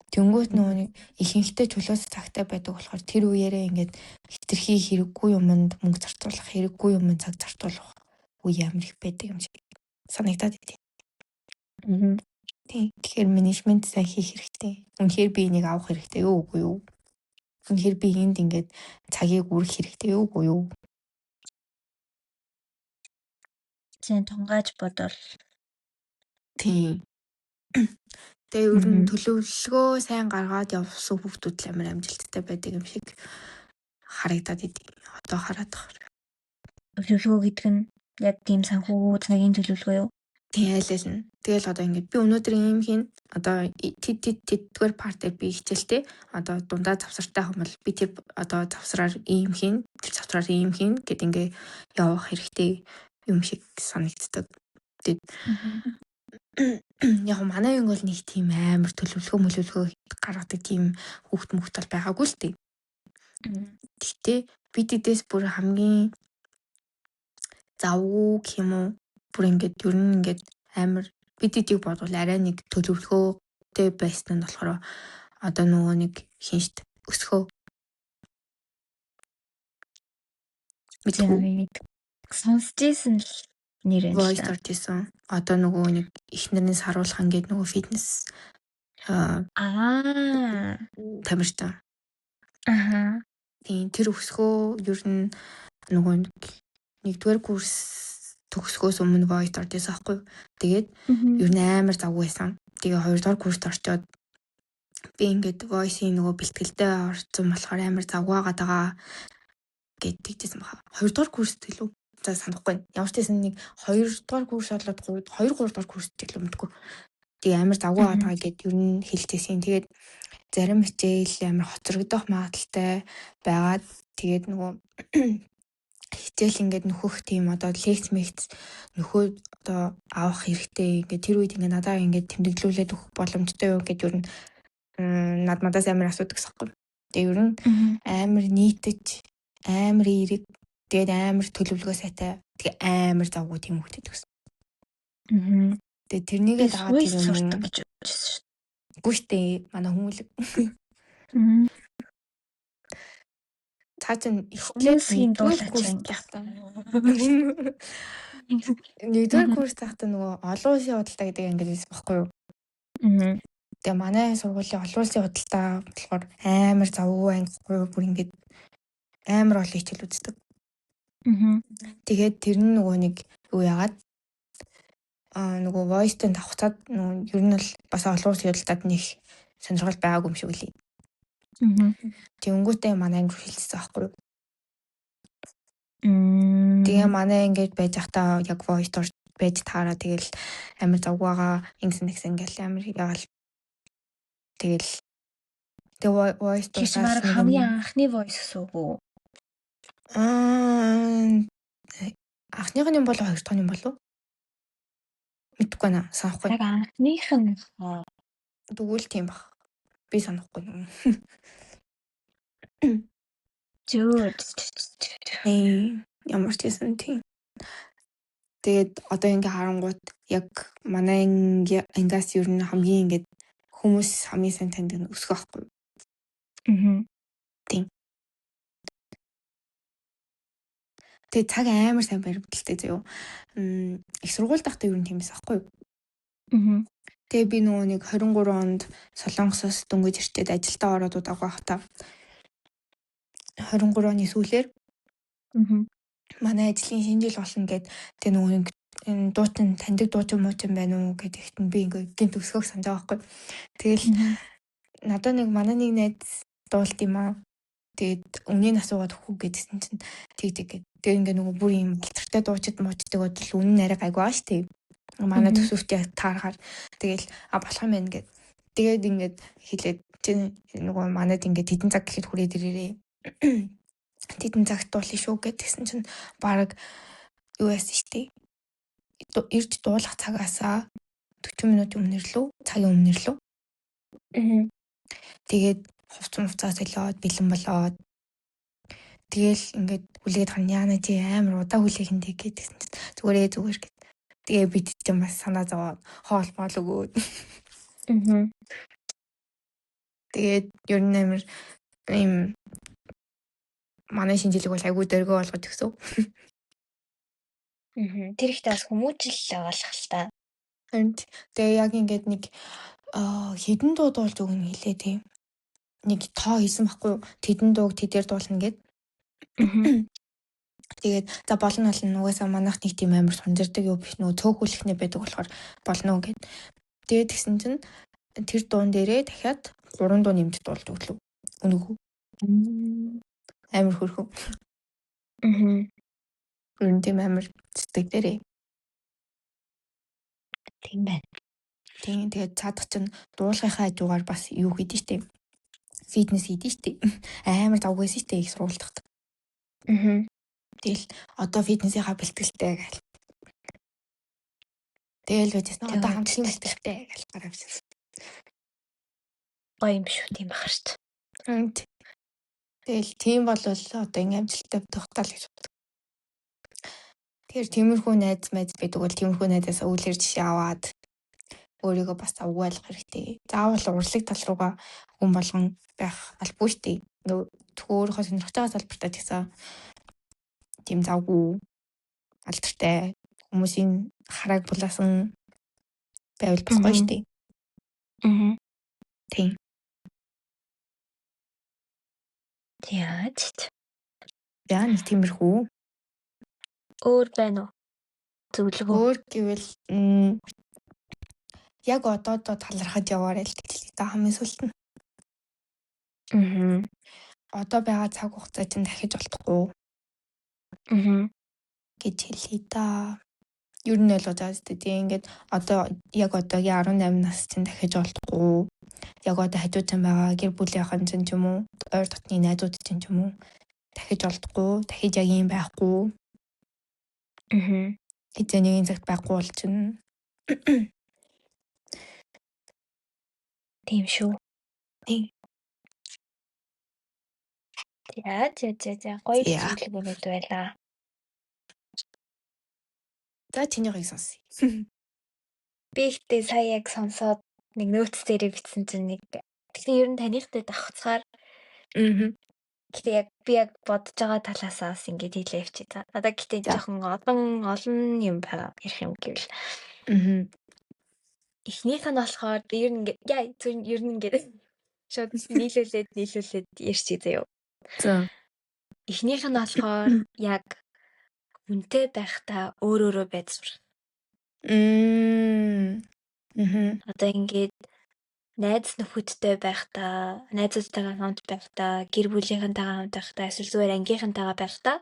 B: Тэнгуут нөгөө нэг ихэнхдээ чөлөөс цагтай байдаг болохоор тэр үеэрээ ингээд хитрхи хэрэггүй юмд мөнгө зарцуулах, хэрэггүй юмд цаг зарцуулах үе амар их байдаг юм шиг санагдаад байна. Тэгэхээр менежмент сайн хийх хэрэгтэй. Үнэхээр би энийг авах хэрэгтэй юу үгүй юу? Үнэхээр би энд ингээд цагийг үргэх хэрэгтэй юу үгүй юу?
A: Зэн тунгааж бодвол
B: тийм. Тэгээ ер нь төлөвлөгөө сайн гаргаад явсан хүүхдүүд амар амжилттай байдаг юм шиг харагдаад идэв. Одоо хараад байгаа.
A: Төлөвлөгөө гэдэг нь Яг тийм санхүү цагийн төлөвлөгөө юу?
B: Тэгэл нь. Тэгэл одоо ингээд би өнөөдөр ийм хийн одоо тэдгээр партээр би хичээлтэй одоо дундаа завсартай хүмүүс би тэр одоо завсраар ийм хийн тэр завсраар ийм хийн гэд ингээ явах хэрэгтэй юм шиг санагддаг. Тэгээд яг манай юм бол нэг тийм амар төлөвлөгөө гаргадаг тийм хүүхд мөхтөл байгаагүй л дээ. Гэхдээ би тэдээс бүр хамгийн завгүй юм уу бүр ингээд ер нь ингээд амар бид эдийг бодвол арай нэг төлөвлөгөөтэй байсан нь болохоор одоо нөгөө нэг хиншт өсгөө
A: мэдгүй сонсч ийсэн л нэр энэ
B: voice artist одоо нөгөө нэг их нэрний саруулхан гэдэг нөгөө фитнес тамирчин тийм тэр өсгөө ер нь нөгөө нэгдүгээр курс төгсгөөс өмнө voice artist аахгүй. Тэгээд ер нь амар завгүй байсан. Тэгээ хоёрдугаар курст орчоод би ингээд voice-ийн нөгөө бэлтгэлдээ орсон болохоор амар завгаагаад байгаа гэдэгтэйсэн баха. Хоёрдугаар курст илүү за санахгүй. Ямар ч байсан нэг хоёрдугаар курс болоод 2 3 дугаар курст илүү мэдгүй. Тэгээ амар завгаагаад байгаа гэд ер нь хэлжсэн. Тэгээд зарим хичээл амар хоцрогдох магадaltaй байгаад тэгээд нөгөө хичээл ингээд нөхөх тийм одоо лекц нөхөө одоо авах хэрэгтэй. Ингээд тэр үед ингээд надаа ингээд тэмдэглүүлээд өгөх боломжтой юу гэд ер нь надаас амар асуудаг гэсэхгүй. Тэгээ ер нь амар нийтэж амар эерэг тэгээд амар төлөвлөгөө сайтай тэгээ амар завгүй тийм хөлтэй гэсэн. Тэгээ тэрнийгээ дагаад тийм юм гэж бодсон шүү. Гүштэй манай хүмүүлэг. Цаачин эхлээд дуулаач яахтаа. Нэгдүгээр курс тахтаа нөгөө олон улсын худалдаа гэдэг англи хэлсэн баггүй юу? Тэгээ манай сургуулийн олон улсын худалдаа болохоор амар завгүй англи бүр ингээд амар олон хичээл үздэг. Тэгээд тэр нь нөгөө нэг юу яагаад нөгөө voice-тэй давхцаад нөгөө ер нь бол бас олон улсын худалдаад нэг сонирхол байгаагүй юм шиг үлээ. Тэнгүүтээ манай англи хэлсэн байхгүй юу? Тэгээ манай ингээд байж захтаа яг voice дор байж таараа тэгэл амар завгаагаа ингэсэн ингээл амар ягаал тэгэл voice дор
A: хамгийн анхны voice суугүй.
B: Анхных нь болоо хоёр дахь нь болов? Мэдгүй наа санахгүй.
A: Яг анхных нь
B: дүүл тийм баг. Би санахгүй юм. Ямар ч гэсэн тийм. Тэгээд одоо ингээ харангуут яг манай ангиас ер нь хамгийн ингээд хүмүүс хамгийн сайн таньдаг нь өсгөх байхгүй. Тийм. Тэгээд цаг амар сайн баримталтай заяо. Их сургууль дахтаа ер нь тиймээс байхгүй. Тэгээ би нөгөө нэг 23 онд Солонгосоос дөнгөж ирчээд ажилдаа ороод удааг байхдаа 23 оны сүүлээр манай ажлын шинэ жил болно гэд тэгээ нөгөө нэг дуучин таньдаг дуучин муучин байна уу гэдэгт нь би ингээ гинт өсгөх санаа байхгүй. Тэгэл надад нэг манай нэг найз дуулт юм аа. Тэгээд өмнө нь асуугаад өгөх гэдсэн чинь тэгдэг. Тэгээ ингээ нөгөө бүр юм гитартай дуучид муучдаг бодвол үнэн арай гайгүй ааш тий. Манай төсөвтэй таарахаар тэгэл болох юм байна гэд. Тэгээд ингээд хэлээд чи нөгөө манад ингээд хэдэн цаг гэхэд хүрээд ирээрээ. Тэдэн цагт дуулах шүү гэдгсэн чинь баг юу яасан штий. Ирж дуулах цагаасаа 40 минутын өмнөр лөө цагийн өмнөр лөө. Тэгээд хувцас солиод бэлэн болоод тэгэл ингээд хүлээд хань чи амар удаа хүлээхэнтэй гэдгсэн чинь зүгээр гэд. Тэгээ бид чинь бас санаа зовоод хоол моол өгөөд. Тэгээд ер нь амар ийм манай шинжилгээ бол айгүй дөргөө болгож өгсөн.
A: Тэр ихтэй бас хүмүүжил болох л та.
B: Тэгээ яг ингээд нэг хідэн дуу дуулж өгнө хэлээ тийм. Нэг тоо хийсэн байхгүй юу? Тэдэн дууг тэдээр дуулна гэд. Тэгээд за болно угаасаа манайх нэг тийм амар сунжирдаг юу биш нөө цөөхүүлэхнээ байдаг болохоор болно гэд. Тэгээд тэгсэн чинь тэр дуун дээрээ дахиад 3 дуу нэмж дуулж өглөө. Үнэгүй. Амар хөрхөө. Ер нь тийм амар сэтгэлээрээ.
A: Тийм байна.
B: Тийм тэгээд цаадах чинь дуулахынхаа хажуугаар бас юу хийдэж штэ. Фитнес хийдэж штэ. Амар завгүйсэн штэ их сургуультахт. Тэгэл одоо фитнесийнхаа бэлтгэлтэй гэл. Тэгэл байжсэн одоо хамтлагийн бэлтгэлтэй гэл гараа авчихсан.
A: Гоё юм биш үү тийм бахар ч.
B: Тэгэл тийм бол одоо ингээм амжилттай тогтоол гэж боддог. Тэгэхээр тиймэрхүү найз байдаг бол тиймэрхүү найзаас үүлэр жишээ аваад өөрийгөө бас угаалах хэрэгтэй. Заавал урлаг тал руугаа хүн болгон байх албагүй штэ. Нөгөө өөрийнхөө сонирхож байгаа салбартаа гэсэн тийм завгүй алдартай хүмүүсийн харааг булаасан байвал бас гоё штэ. Тийм. Яа нэг тиймэрхүү.
A: Өөр байна уу? Зөвлөгөө.
B: Өөр гэвэл яг одоо талархаж яваарай л гэж хэлээ. Хамгийн сүүлд нь. Одоо байгаа цаг хугацаа чинь дахиж олдохгүй. Гэж хэлээ да. Юу нь ойлгож байгаа зү тийм ингээд одоо яг одоогийн 18 нас чинь дахиж олдохгүй. Яг одоо хажууцсан байгаа гэр бүлийнхэн чинь ч юм уу, ойр дотны найзууд чинь ч юм уу дахиж олдохгүй, дахиж яг юм байхгүй. Эцэнийг цагт байхгүй бол чинь
A: тийм шүү.
B: Тийм.
A: Гоё зөвлөгөөнүүд байлаа.
B: За чинийхийг сонсъё.
A: Би ихтэй сая яг сонсоод нэг нөөц дээрээ бичсэн чинь нэг тэгэхээр ер нь танихтай давхцахаар гэтээ яг би яг бодож байгаа талаасаа бас ингэж хэлээ явчих. За надад гэтээ жоохон олон юм байгаа ярих юм гэвэл. Эхнийх нь болохоор ер нь ингээд шууд нийлүүлээд ярьчих заяа.
B: За.
A: Эхнийх нь болохоор яг хүнтэй байхдаа өөрөөрөө байж сурах. Одоо ингээд найз нөхөдтэй байхдаа, найзуудтайгаа хамт байхдаа, гэр бүлийнхэнтэйгээ хамт байхдаа, эсвэл зүгээр ангийнхантайгаа байхдаа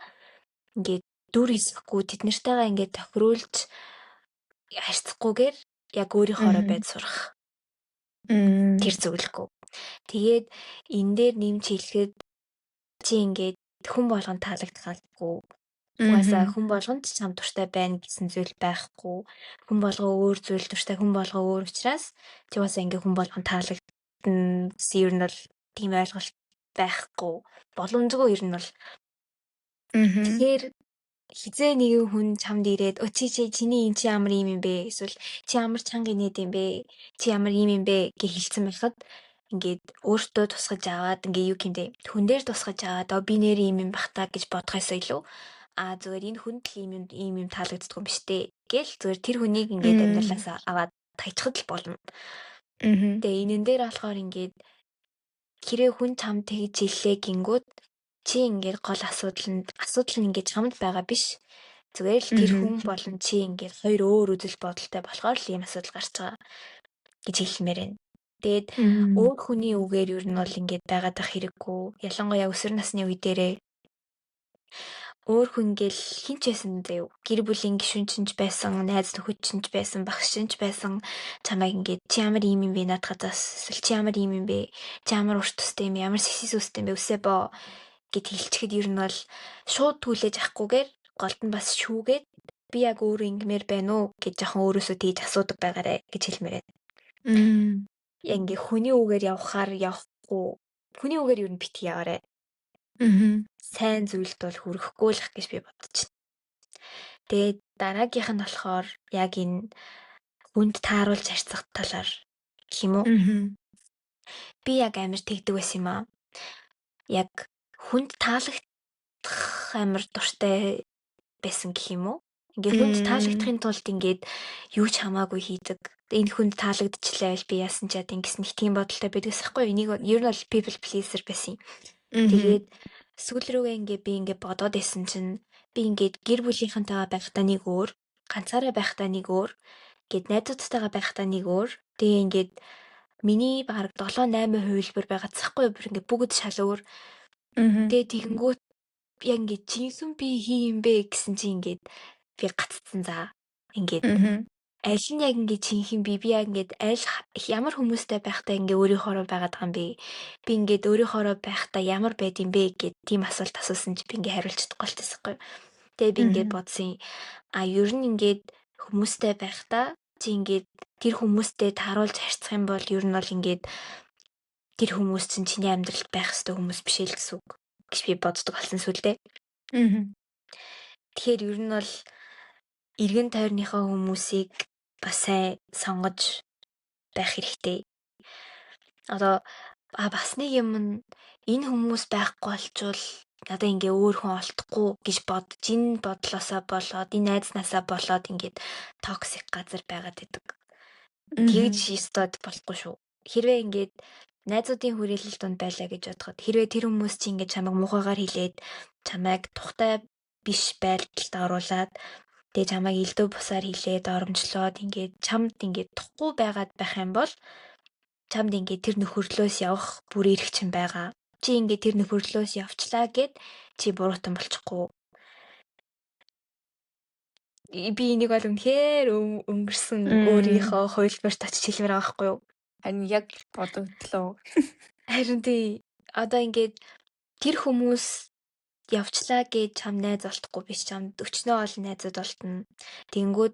A: ингээд дүр хэсэхгүй тэднэртэйгээ ингээд тохируулж харьцахгүйгээр яг өөрийнхоороо байж сурах. Тэр зөвлөгөө. Тэгээд энэ дээр нэмж хэлэхэд чи ингээд хүн болгонд таалагдхаалгүй. Угаасаа хүн болгонд чам дуртай байна гэсэн зүйл байхгүй. Хүн болгоо өөр зүйл дуртай, хүн болгоо өөр учраас чи угаасаа ингээ хүн болгонд таалагдана гэсэн ер нь бол тийм ойлголт байхгүй. Боломжгүй ер нь бол. Тэгэхээр хизээ нэгэн хүн чамд ирээд чиний энэ чи ямар юм бэ? Эсвэл чи ямар чанга инээд юм бэ? Чи ямар юм бэ гэж хэлсэн байхад ингээд өөртөө тусгаж аваад ингээ юу гэмдэ хүн дээр тусгаж аваад би нэр юм бах та гэж бодохоос илүү зүгээр энэ хүнд л ийм юм таалагддаг юм биш үү гэл зүгээр тэр хүнийг ингээд амьдралаас аваад тайчхад л болно. Тэгээ энэн дээр болохоор ингээд хэрэг хүн чам тэгж хэллээ гингүүд чи ингээд гол асуудал нь ингээд чамд байгаа биш. Зүгээр л тэр хүн болон чи ингээд хоёр өөр үзэл бодолтой болохоор л ийм асуудал гарч байгаа гэж хэлмээр байна. Тэгээд өөр хүний үгээр ер нь бол ингээд байгаад ах хэрэггүй. Ялангуяа өсвөр насны үе дээрээ өөр хүн гэл хинч байсан заяа. Гэр бүлийн гишүүн ч байсан, найз нөхөд ч байсан, багш ч байсан чамайг ингээд чи ямар юм бэ наадхаас чи ямар юм бэ? Чи ямар урт төстэй юм, ямар сэсис үстэй юм бэ? Үсээ боо гэд хэлчихэд ер нь бол шууд түлээж авахгүйгээр голд нь бас шүүгээд би яг өөрөө ингэмээр байна уу гэж жоохон өөрөөсөө тийж асуудаг байгаарэ гэж хэлмээр байна. Ингээ хүний үгээр явахгүй. Хүний үгээр ер нь битгий яваарэ. Сайн зүйлд бол хүрэхгүй л гэж би бодож байна. Тэгээд дараагийнх нь болохоор яг энэ хүнд тааруулж харьцах талаар гэх юм уу? Би яг амар тэгдэг байсан юм аа. Яг хүнд таалагдах амар дуртай байсан гэх юм уу? Ингээ хүнд таалагдахын тулд ингээд юу ч хамаагүй хийдэг. Энэ хүнд таалагдчихлаа бол би яасан ч яа гэсэн нэг тийм бодолтой байдгаас ихгүй. Энийг ер нь бол people pleaser байсан. Тэгээд сүүл рүүгээ ингээ би ингээ бодоод исэн чинь би ингээд гэр бүлийнхэнтэйгээ байхдаа нэг өөр, ганцаараа байхдаа нэг өөр, гээд найзуудтайгаа байхдаа нэг өөр. Тэгээ ингээд миний баг 7-8 хувилбар байгаа цахгүй бүр ингээ бүгд шал өөр. Тэгээ тэгэнгүүт яг ингээд жинхэнэ би хийм бэ гэсэн чи ингээд би гаццсан за. Ингээд аль нь яг ингээд жинхэнэ би яг ингээд ямар хүмүүстэй байхдаа ингээ өөрийнхоороо байгаад байгаа юм бэ? Би ингээд өөрийнхоороо байхдаа ямар байд юм бэ гэд тийм асуулт асуусан чи би ингээ хариулж чадахгүй болчихсохгүй. Тэгээ би ингээд бодсон. Ер нь ингээд хүмүүстэй байхдаа чи ингээд тэр хүмүүстэй тааруулж харьцах юм бол ер нь бол ингээд тэр хүмүүс чинь чиний амьдралд байх ёстой хүмүүс биш ээ л гэсэн үг гэж би боддог болсон сүлдээ. Тэгэхээр ер нь бол эргэн тойрныхоо хүмүүсийг бас сайн сонгож байх хэрэгтэй. Одоо бас нэг юм нь энэ хүмүүс байхгүй болчвол надаа ингээ өөр хүн олдохгүй гэж бодож энэ бодлосоо болоод энэ найзнаасаа болоод ингээд токсик газар байгаад идэг. Тэгж стод болохгүй шүү. Хэрвээ ингээд найзуудын хүрээлэл донд байлаа гэж бодоход хэрвээ тэр хүмүүс чи ингээд чамайг муухайгаар хэлээд чамайг тухтай биш байдалд оруулаад тэгээ чамайг элдв бусаар хэлээд оромжлоод ингээд чамд ингээд тухгүй байгаад байх юм бол чамд ингээд тэр нөхөрлөөс явах бүр эрхчин байгаа. Чи ингээд тэр нөхөрлөөс явчлаа гэд чи буруутан болчихгүй. Би энийг бол үнэхээр өнгөрсөн өөрийнхөө хувилбарт очиж хэлмээр байгаа байхгүй юу?
B: Харин яг бодогдлоо.
A: Харин тий. Одоо ингээд тэр хүмүүс явчлаа гэж чам найз олдохгүй биш чамд өчнөө олон найзууд олдно. Тэнгүүд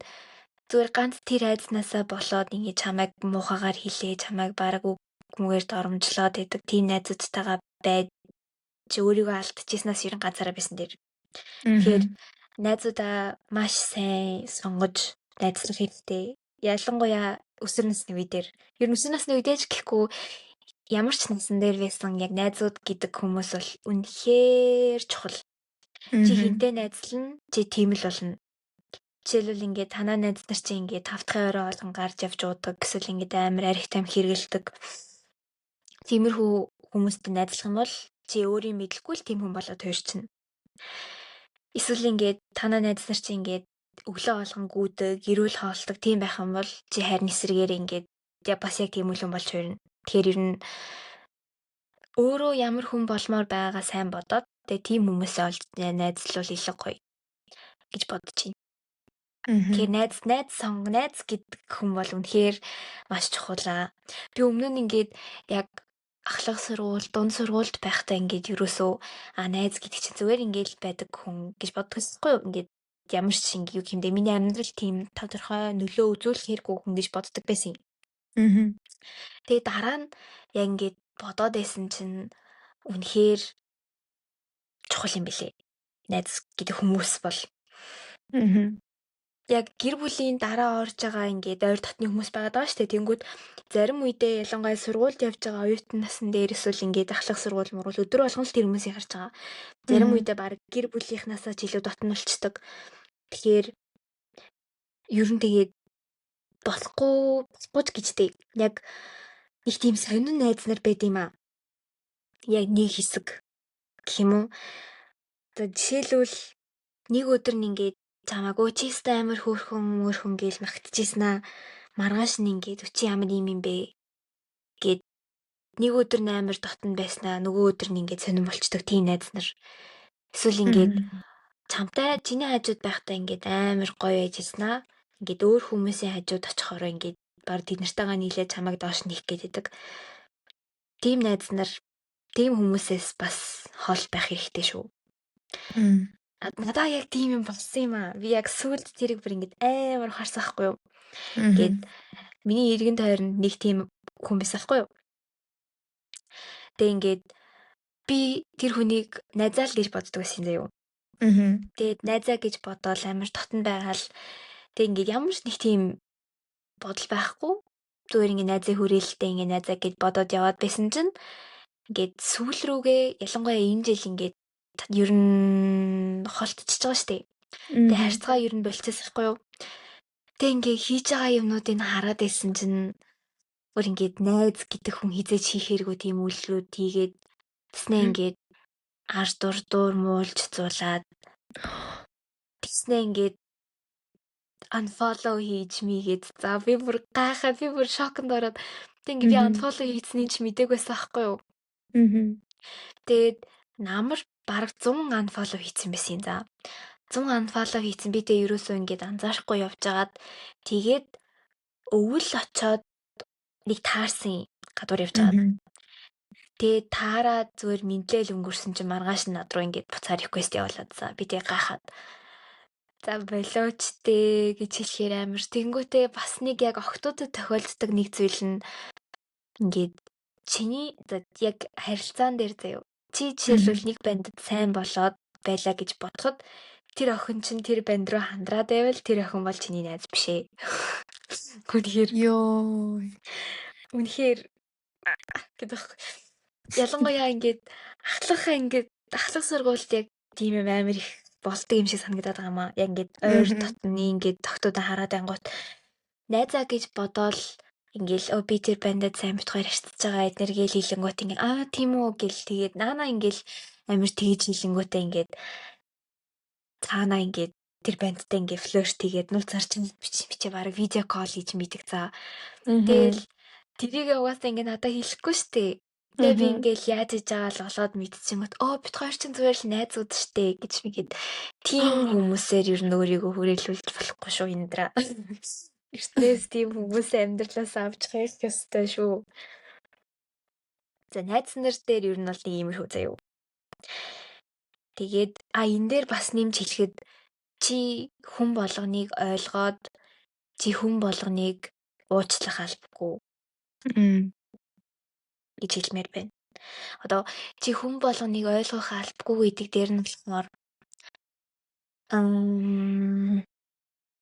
A: зүгээр ганц тэр айдснаасаа болоод ингээд чамайг муухайгаар хэлээ, чамайг бараг үгмээр доромжлоод идэг тийм найзуудтайгаа байж өөрийгөө алдчихснаас ерэн ганцаараа байсан дээр. Тэгэхээр найзуудаа маш сайн сонгож найзлах хэрэгтэй. Ялангуяа өсвөр насны үедэр. Ер нь өсвөр насны үедээ ч гэхгүй ямар ч насан дээр байсан яг найзууд гэдэг хүмүүс бол үнэхээр чухал. Чи хинтээ найзлна, чи тийм л болно. Жишээлбэл ингээд танаа найз нар чи ингээд 5 дахь орой болгон гарч явж уудаг эсвэл ингээд амар арих там хэрэгэлдэг. Тиймэрхүү хүмүүстэй найзлах юм бол чи өөрийн мэдлгүй л тийм хүн болоод хуурчна. Эсвэл ингээд танаа найз нар чи ингээд өглөө болгон гүйдэг, эрүүл хоолдог тийм байх юм бол чи харин эсрэгээр ингээд бас яг тийм үл хүн болж хуурна. Тэгэхээр ер нь өөрөө ямар хүн болмоор байгаагаа сайн бодоод тэгээ тийм хүмүүсээ олж найзлуул илүү гоё гэж бодож байна. Тэгэхээр найз гэдэг хүн бол үнэхээр маш чухал. Би өмнө нь ингээд яг ахлах сургууль, дунд сургуульд байхдаа ингээд юусоо найз гэдэг чинь зүгээр ингээд байдаг хүн гэж боддогсохгүй юу? Ингээд ямар ч ингэ юу гэмдэ миний амьдрал тийм тодорхой нөлөө үзүүлэх хэрэггүй хүн гэж боддог байсан юм. Тэгээ дараа нь яг ингээд бодоод байсан чинь үнэхээр чухал юм билээ. Найз гэдэг хүмүүс бол яг гэр бүлийн дараа орж байгаа ингээд ойр дотны хүмүүс байгаад байгаа шүү дээ. Тэнгүүд зарим үедээ ялангуяа сургуульд явж байгаа оюутан насн дээр эсвэл ингээд ахлах сургууль мургуул өдөр болгон л тэр хүмүүсийг харж байгаа. Зарим үедээ баг гэр бүлийнхнаасаа ч илүү дотнолчдаг. Тэгэхээр ер нь тэгээд болохгүй ч гэжтэй. Яг нэг тийм сонин найз нар байд юм аа. Яг нэг хэсэг гэх юм уу. За жишээлбэл нэг өдөр нь ингээд чамаагүй чистэ амар хөөрхөн гээл магтчихсан аа. Маргааш нь ингээд өчи ямар юм бэ гэд нэг өдөр нь амар дотн байснаа нөгөө өдөр нь ингээд сонирн болчдөг тийм найз нар. Эсвэл ингээд чамтай чиний хажууд байхдаа ингээд амар гоё яжснаа. Ингээд өөр хүмүүсийн хажууд очихороо ингээд баг тэднэртэйгээ нийлээд чамайг доош нээх гэдэг. Тийм найз нар тийм хүмүүсээс бас хол байх хэрэгтэй шүү. Надаа яг тийм юм болсон юм аа. Би яг сүүлд тэрийг бүр ингээд амар харсан хгүй юу. Ингээд миний эргэн тойронд нэг тийм хүн байсан хгүй юу. Тэгээ ингээд би тэр хүнийг найзаа л гэж боддог байсан юм. Тэгээд найзаа гэж бодоод амар дотн байгаал. Тэг ингээд ямар ч нэг тийм бодол байхгүй. Зүгээр ингээд найзын хүрээлэлтэй ингээд найзаа гэж бодоод яваад байсан чинь ингээд сүүл рүүгээ ялангуяа энэ жил ингээд ер нь холтчихж байгаа штэ. Тэгээ харьцаа ер нь болчихсохгүй юу. Тэг ингээд хийж байгаа юмнуудыг хараад байсан чинь бүр ингээд найз гэдэг хүн хизээж хийх хэрэггүй тийм үйлдэлүүд хийгээд тэснэ ингээд ард дурдуур муулж зулаад тэснэ ингээд unfollow хийж мийгээд за би бүр гайхаад би бүр шоконд ороод тэг ингээд би unfollow хийцнийг ч мэдээг байсан аахгүй юу. Тэгээд намар бараг 100 unfollow хийсэн байсан юм за. 100 unfollow хийсэн би тэ ерөөсөө ингээд анзаарахгүй явж агаад тэгээд өвөл очоод нэг таарсан гадуур явж байгаа. Тэгээ таараа зүгээр мэдлэл өнгөрсөн чинь маргааш нь над руу ингээд буцаар request явуулаад за би тэгээ гайхаад за болоочтэй гэж хэлэхээр амар тэнгүүтээ бас нэг яг охтуудад тохиолддог нэг зүйл нь ингээд чиний яг харилцаан дээр заяа чи жишээлбэл нэг бандд сайн болоод байлаа гэж бодоход тэр охин чинь тэр банд руу хандраад байвал тэр охин бол чиний найз биш ээ. Үнэхээр
B: Йоо.
A: үнэхээр гэдэг ялангуяа ингээд ахлах сургуульд яг тийм юм амар их болдог юм шиг санагдаад байгаа маа. Яг ингээд ойр дотны ингээд тогтуудаа хараад ангууд найзаа гэж бодоол ингээл би тэр бандад сайн бит хоёр харьцаж байгаа эднэргээл хийлэнгүүт ингээд тийм үү гэл тэгээд наана ингээл амар тэгж хийлэнгүүтээ ингээд цаанаа ингээд тэр бандтай ингээд флёрт хийгээд нууц зарчин бичээ бараг видео кол хийж мэддэг за. Тэгэл тэрийг угаасаа ингээд надад хэлэхгүй штэ. Тэгээ би ингээл яаж хийж байгаа л олоод мэдчихэнгүүт бит хоёр чинь зүгээр л найзууд штэ гэж мэгээд тийм хүмүүсээр ер нь өөрийгөө хүрээлүүлж болохгүй шүү эндра. Эртнээс тийм хүмүүсээ амьдралаас авч хайх ёстой шүү. За найз нар дээр ер нь бол нэг иймэрхүү заяа. Тэгээд энэ дээр бас нэмж хэлэхэд чи хүн болгоныг ойлгоод чи хүн болгоныг уучлах албагүй гэж хэлмээр байна. Одоо чи хүн болгоныг ойлгох албагүй гэдэг дээр нь болохоор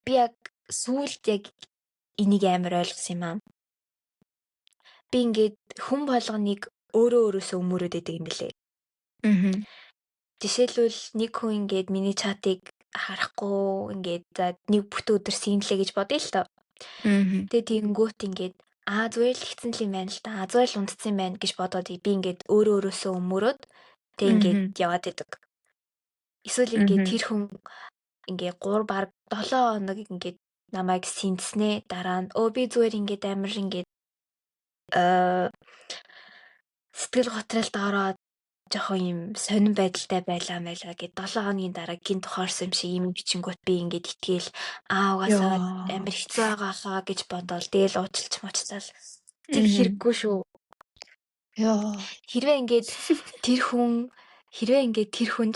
A: би яг сүүлд яг энийг амар ойлгосон юм аа. Би ингээд хүн болгоныг өөрөөсөө өмөрөөд идэг юм билээ. Жишээлбэл нэг хүн ингээд миний чатыг харахгүй ингээд за нэг бүтэн өдөр синлээ гэж бодъё л тоо. Тэгээ тэгэнгүүт ингээд зүгээр л хэцэн л юм байна л та. Зүгээр л унтцсан юм байна гэж бодоод би ингээд өөрөөсөө өмөрөөд тэгээ ингээд яваад идэг. Эсвэл ингээд тэр хүн ингээд 3 баг 7 хоног ингээд намайг синцснээ дараа нь би зүгээр ингээд амар ингээд сэтгэл готролд ороод жоохон юм сонирн байдалтай байлаа гэд 7 хоногийн дараа гинт тухаарсан юм шиг юм бичингүүт би ингээд итгээл угаасаа амар хэцүү байгаа хаа гэж бодоол тэгэл уучлж мочтал тэр хэрэггүй шүү. Хэрвээ ингээд тэр хүн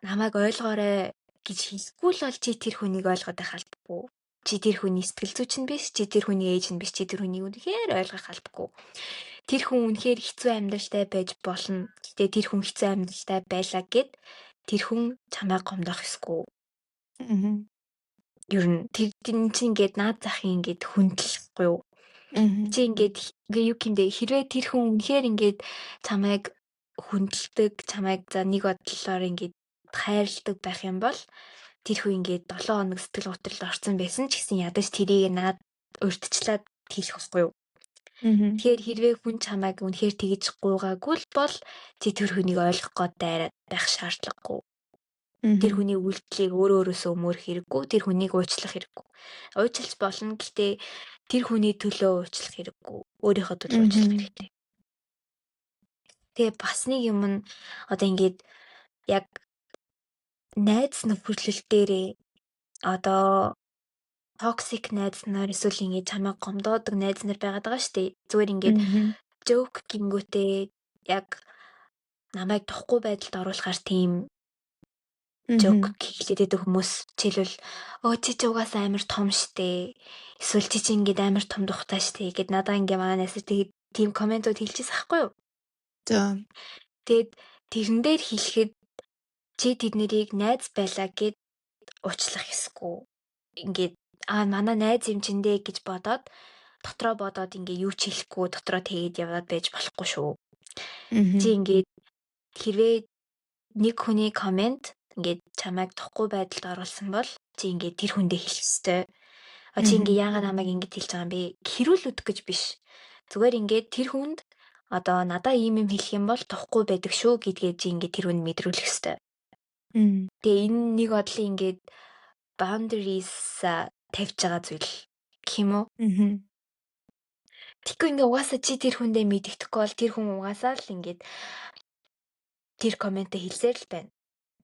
A: намайг ойлгоорой гэж хэлэхгүй л бол чи тэр хүнийг ойлгоод байх албагүй. Чи тэр хүний сэтгэл зүйч нь биш, чи тэр хүний ээж нь биш, чи тэр хүнийг үнэхээр ойлгох албагүй. Тэр хүн үнэхээр хэцүү амьдралтай байж болно. Гэтэ тэр хүн хэцүү амьдралтай байлаа гэд тэр хүн чамайг гомдоох ёсгүй. Ер нь тэр чи ингээд наад захын ингээд хүндлэхгүй юу? Чи ингээд юу гэмдэ хэрвээ тэр хүн үнэхээр ингээд чамайг хүндэлдэг, чамайг за нэг бодлоор ингээд хайрладаг байх юм бол тэр хүн ингээд 7 хоног сэтгэл готролд орсон байсан ч гэсэн ядаж тэрийг наад урьдчлаад хийх байхгүй юу? Тэгэхээр хэрвээ хүн чамайг үнэхээр тэгж гуугаагүй л бол чи тэр хүнийг ойлгох гээд дайраад байх шаардлагагүй. Тэр хүний үйлдэлийг өөрөөсөө өмөрөх хэрэггүй, тэр хүнийг уучлах хэрэггүй. Уучлах болно гэхдээ тэр хүний төлөө уучлах хэрэггүй. Өөрийнхөө төлөө уучлах хэрэгтэй. Тэгээ бас нэг юм нь одоо ингээд яг найз нөхөрлөл дээрээ одоо токсик найз нар эсвэл ингээд чамайг гомдоодог найз нар байгаад байгаа шүү дээ. Зүгээр ингээд жоок гингүүтээ яг намайг тухгүй байдалд оруулахар тийм жоок хийлээдэг хүмүүс жишээлбэл чи ч угаасаа амар том штэ. Эсвэл чи ингээд амар том тухтай штэ гэд надаа ингээ манаас тэгээд тийм комментууд хэлчихсэн ахгүй юу? За. Тэгээд тэрэн дээр хэлэхэд чи тэднийг найз байлаа гэд уучлах ёсгүй. Ингээд манай найз юм чиндээ гэж бодоод дотроо бодоод ингээ юу ч хэлэхгүй дотроо тэгээд яваад байж болохгүй шүү. Чи ингээд хэрвээ нэг хүний коммент ингээд чамайг тухгүй байдалд оруулсан бол чи ингээд тэр хүндээ хэлэх ёстой. Чи ингээ яагаад намайг ингэж хэлж байгаа юм бэ? Хэрүүлэх гэж биш. Зүгээр ингээд тэр хүнд одоо надаа ийм юм хэлэх юм бол тухгүй байдаг шүү гэдгээ чи ингээд тэр хүнд мэдрүүлэх ёстой. Тэгээ энэ нэг бодлын ингээд boundaries тавьж байгаа зүйл гэх юм уу? Тэгэхгүй ингээ угаасаа чи тэр хүндээ мэддэхгүй бол тэр хүн угаасаа л ингээд тэр комментээ хэлсээр л байна.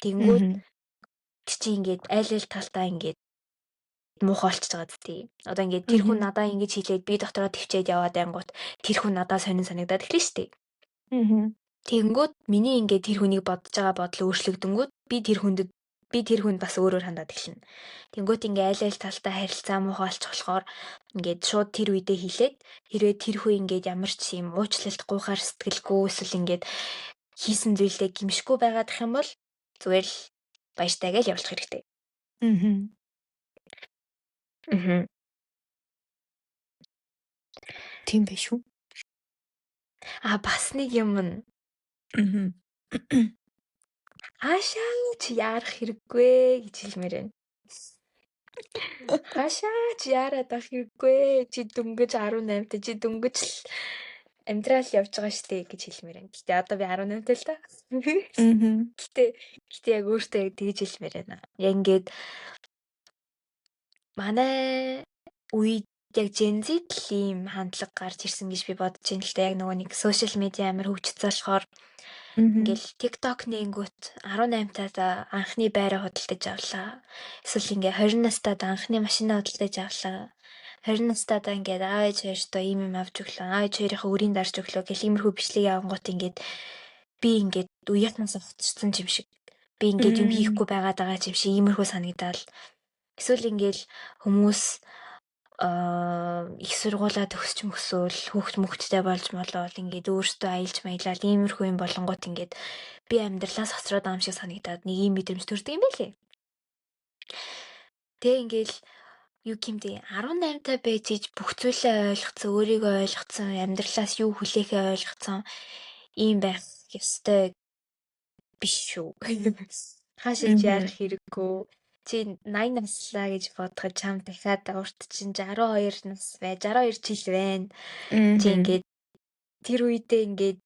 A: Тэнгүүд чи ингээд аль талдаа ингээд муухай болчихж байгаа зү. Одоо ингээд тэр хүн надаа ингэж хэлээд би дотроо төвчээд яваад ангууд тэр хүн надаа сонин санагдаад эхлэн штэ. Тэгэнгүүт миний ингээд тэр хүнийг бодож байгаа бодол өөрчлөгдөнгүүт би тэр хүнд бас өөрөөр хандаад эхэлнэ. Тэнгүүт ингээд аль талдаа харилцаа муухай болчих болохоор ингээд шууд тэр үедээ хэлээд хэрвээ тэр хүн ингээд ямар ч юм уучлалт гуйхаар сэтгэлгүй эсвэл ингээд хийсэн зүйлдээ гимшгүй байгаадах юм бол зүгээр л баяртай гэж явуулах хэрэгтэй.
B: Тийм биш үү?
A: Бас нэг юм нь хаашаа чи яарах хэрэггүй гэж хэлмээр байна. Хаашаа чи яарад ах хэрэггүй чи дөнгөж 18-т чи дөнгөж л амьдрал явж байгаа штэ гэж хэлмээр байна. Гэтэ одоо би 18-т л та. Гэтэ яг өөртөө яг тэгж хэлмээр байна. Яг ингээд манай үед яг Gen Z л ийм хандлага гарч ирсэн гэж би бодож байна л да. Яг нөгөө нэг сошиал медиа амар хөгжсөн болохоор ингээл TikTok нэнгүүт 18-таа анхны байраа худалдаж авлаа. Эсвэл ингээ 20 настайд анхны машинаа худалдаж авлаа. 20 настайд ингээд аав ээж хоёртоо ийм авч өглөө. Аав ээж хоёрынхаа өрийн дарж өглөө гэх иймэрхүү бичлэг явангууд ингээд би ингээд уяатнаас авчихсан юм шиг. Би ингээд юм хийхгүй байгаад байгаа юм шиг иймэрхүү санагдал. Эсвэл ингээл хүмүүс их сургуулаа төгсч мөсөөл хүүхд мөхчтэй болж молоо ингээд өөртөө аялж маялал иймэрхүү юм болонгууд ингээд би амьдралаас хоцроод байгаа юм шиг санагдаад нэг юм мэдрэмж төрдөг юм байлээ. Тэгээ ингээл юу гэмдээ 18-таа байж иж бүх зүйлээ ойлгоцсон, өөрийгөө ойлгоцсон, амьдралаас юу хүлээхээ ойлгоцсон ийм байх ёстой биш шүү. Хаашаа яарах хэрэггүй. Чи 80 наслаа гэж бодоход чам дахиад урт чинь 62 нас бай 62 жил байна. Чи ингээд тэр үедээ ингээд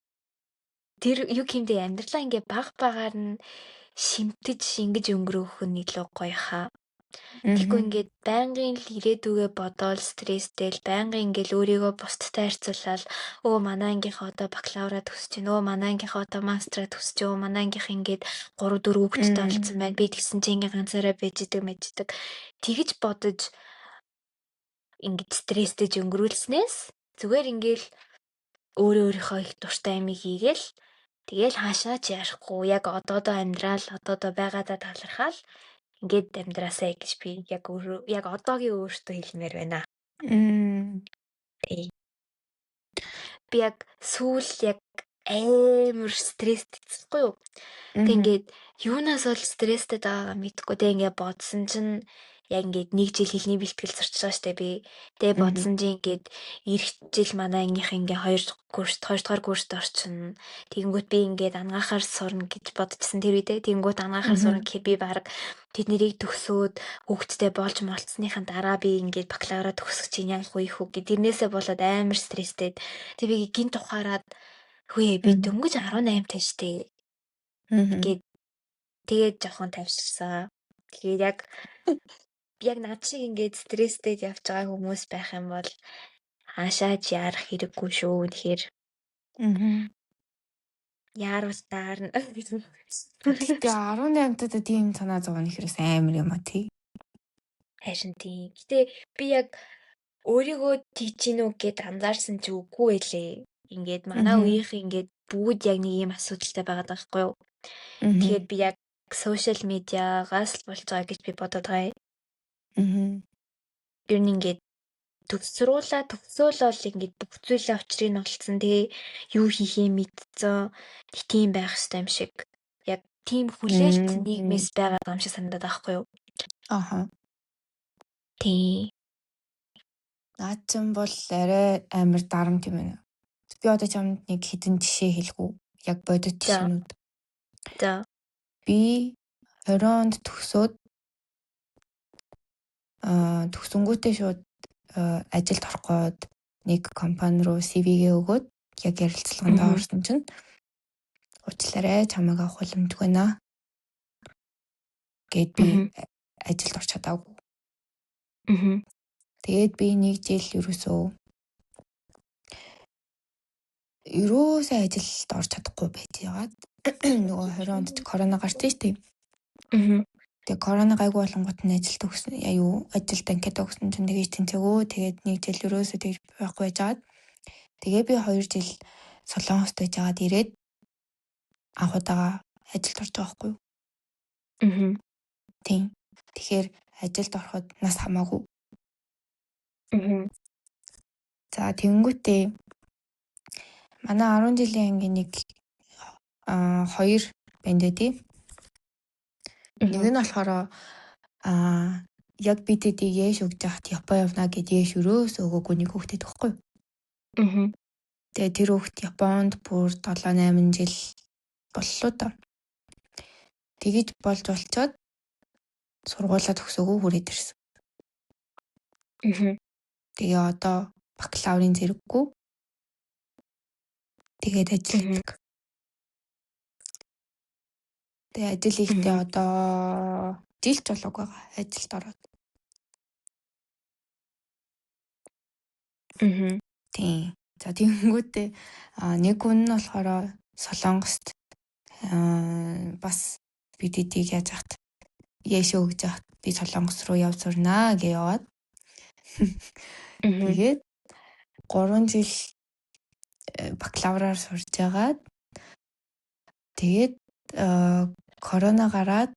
A: тэр юу гэмдээ амьдралаа ингээд багаар нь шимтэж ингэж өнгөрөөх нь илүү гоё хаа. Тэгэхгүй ингээд байнгын л ирээдүгээ бодоол стресстэй л байнгын ингээд өөрийгөө бусдтай харьцуулаад манай ангийнхаа одоо бакалавра төгсөж байна. Манай ангийнхаа одоо мастера төгсөж байна. Манай ангийнх ингээд 3 4 хүүхэдтэй болсон байна. Би тэгсэн чинь ингээд ганцаараа байж идэг. Тэгэж бодож ингээд стресстэй өнгөрүүлснээс зүгээр ингээд өөрийнхөө их дуртай амийг хийгээл тэгэл хаашаа ч ярихгүй яг одоодоо амьдрал одоодоо байгаадаа талархаал ингээд амьдраасаа гэж би яг одоогийн өөртөө хэлмээр байна. Би яг сүүл яг амар стресстэй юу? Тэг ингээд юунаас бол стресстэй байгаагаа мэдхгүй тэг ингээд бодсон чинь яг ингээд 1 жил хэлний бэлтгэл сурч байгаа штэ би. Тэгээ бодсон чинь ингээд эх жил манай ангийнх ингээд 2 дугаар курст орчин. Тэгэнгүүт би ингээд ангаахаар сурна гэж бодчихсон тэр үедээ. Тэгэнгүүт ангаахаар сурна гэхэд би баг тэд нэрийг төгсөөд хүүхдтэй болж молцсныхаа дараа би ингээд бакалавра төгсөх чинь яах вэ хүү гэд тэрнээсээ болоод амар стресстэй. Тэг би гинт ухаарад хөөе би дөнгөж 18 штэ. Гэт тэгээд жоохон тавьчихсан. Тэгээд яг над шиг ингээд стресстэй явж байгаа хүмүүс байх юм бол хаашаа ч яарах хэрэггүй шүү. Тэгэхээр яарвал даарна.
B: Гэтэ 18-таа тийм санаа зовно ихрээс амар юм а тий.
A: Харин тийм. Гэтэ би яг өөрийгөө тийчинүү гэд анзаарсан чи үгүй байлээ. Ингээд манай үеийнх ингээд бүгд яг нэг юм асуудалтай байгаад байгаа байхгүй юу? Тэгэхээр би яг сошиал медиагаас л болж байгаа гэж би бодоод байгаа. Ер нь ингээд төгсөөл бол ингээд бүх зүйлээ учрыг нь олцсон. Тэгээ юу хийхээ мэдсэн. Тийм байх хэрэгтэй юм шиг. Яг тийм хүлээлт нийгмээс байгаа юм шиг санагдаад байгаа байхгүй юу? Тийм.
B: Наад чинь бол арай амар дарамт юм байна. Би одоо чамд нэг хэдэн жишээ хэлгүү. Яг бодит жишээнүүд.
A: За.
B: Би 20 онд төгсөөд төгсөнгүүтээ шууд ажилд орох гээд нэг компани руу CV-гээ өгөөд яг ярилцлаганд орсон чинь уучлаарай чамайг авах боломжгүй байна. Гэт би ажилд орч чадаагүй. Тэгээд би 1 жил ерөөсөө ажилд орч чадахгүй байж байгаад нөгөө 20 онд корона гарсан шүү дээ. Тэгээ корона гайгүй болонгот нь ажилд өгсөн. Ажилд анкет өгсөн чинь тэгэж тэнцээгөө. Тэгээд нэг жил өрөөсөө тэгж байхгүй байжгаад. Тэгээ би 2 жил Солонгост байжгаад ирээд анх удаага ажилд орж байгаа байхгүй юу? Тийм. Тэгэхээр ажилд ороход нас хамаагүй. За тэнгүүтээ манай 10 жилийн ангийн нэг 2 байна дээ тий. Нэг нь болохоор яг BTD яэш өгж яхад Япон явна гэд яэш өрөөс өгөөгүй нэг хүүхдэд төгхгүй. Тэгээ тэр хүүхд Японд бүр 7-8 жил боллоо та. Тэгэж болж болцоод сургуулаа төгсөөгөө хүрээд ирсэн. Тэгээ одоо бакалаврын зэрэггүй. Тэгээд ажилладаг. Тэгээ ажил хийхдээ одоо жилч болоог байгаа ажилд ороод. Тийм. За тэгэнгүүтээ нэг хүн нь болохоор Солонгост бас BTD-г яаж хат яашаа өгж хат би Солонгос руу яв сурнаа гэж яваад. Тэгээд 3 жил бакалавраар сурж байгаад тэгээд корона гараад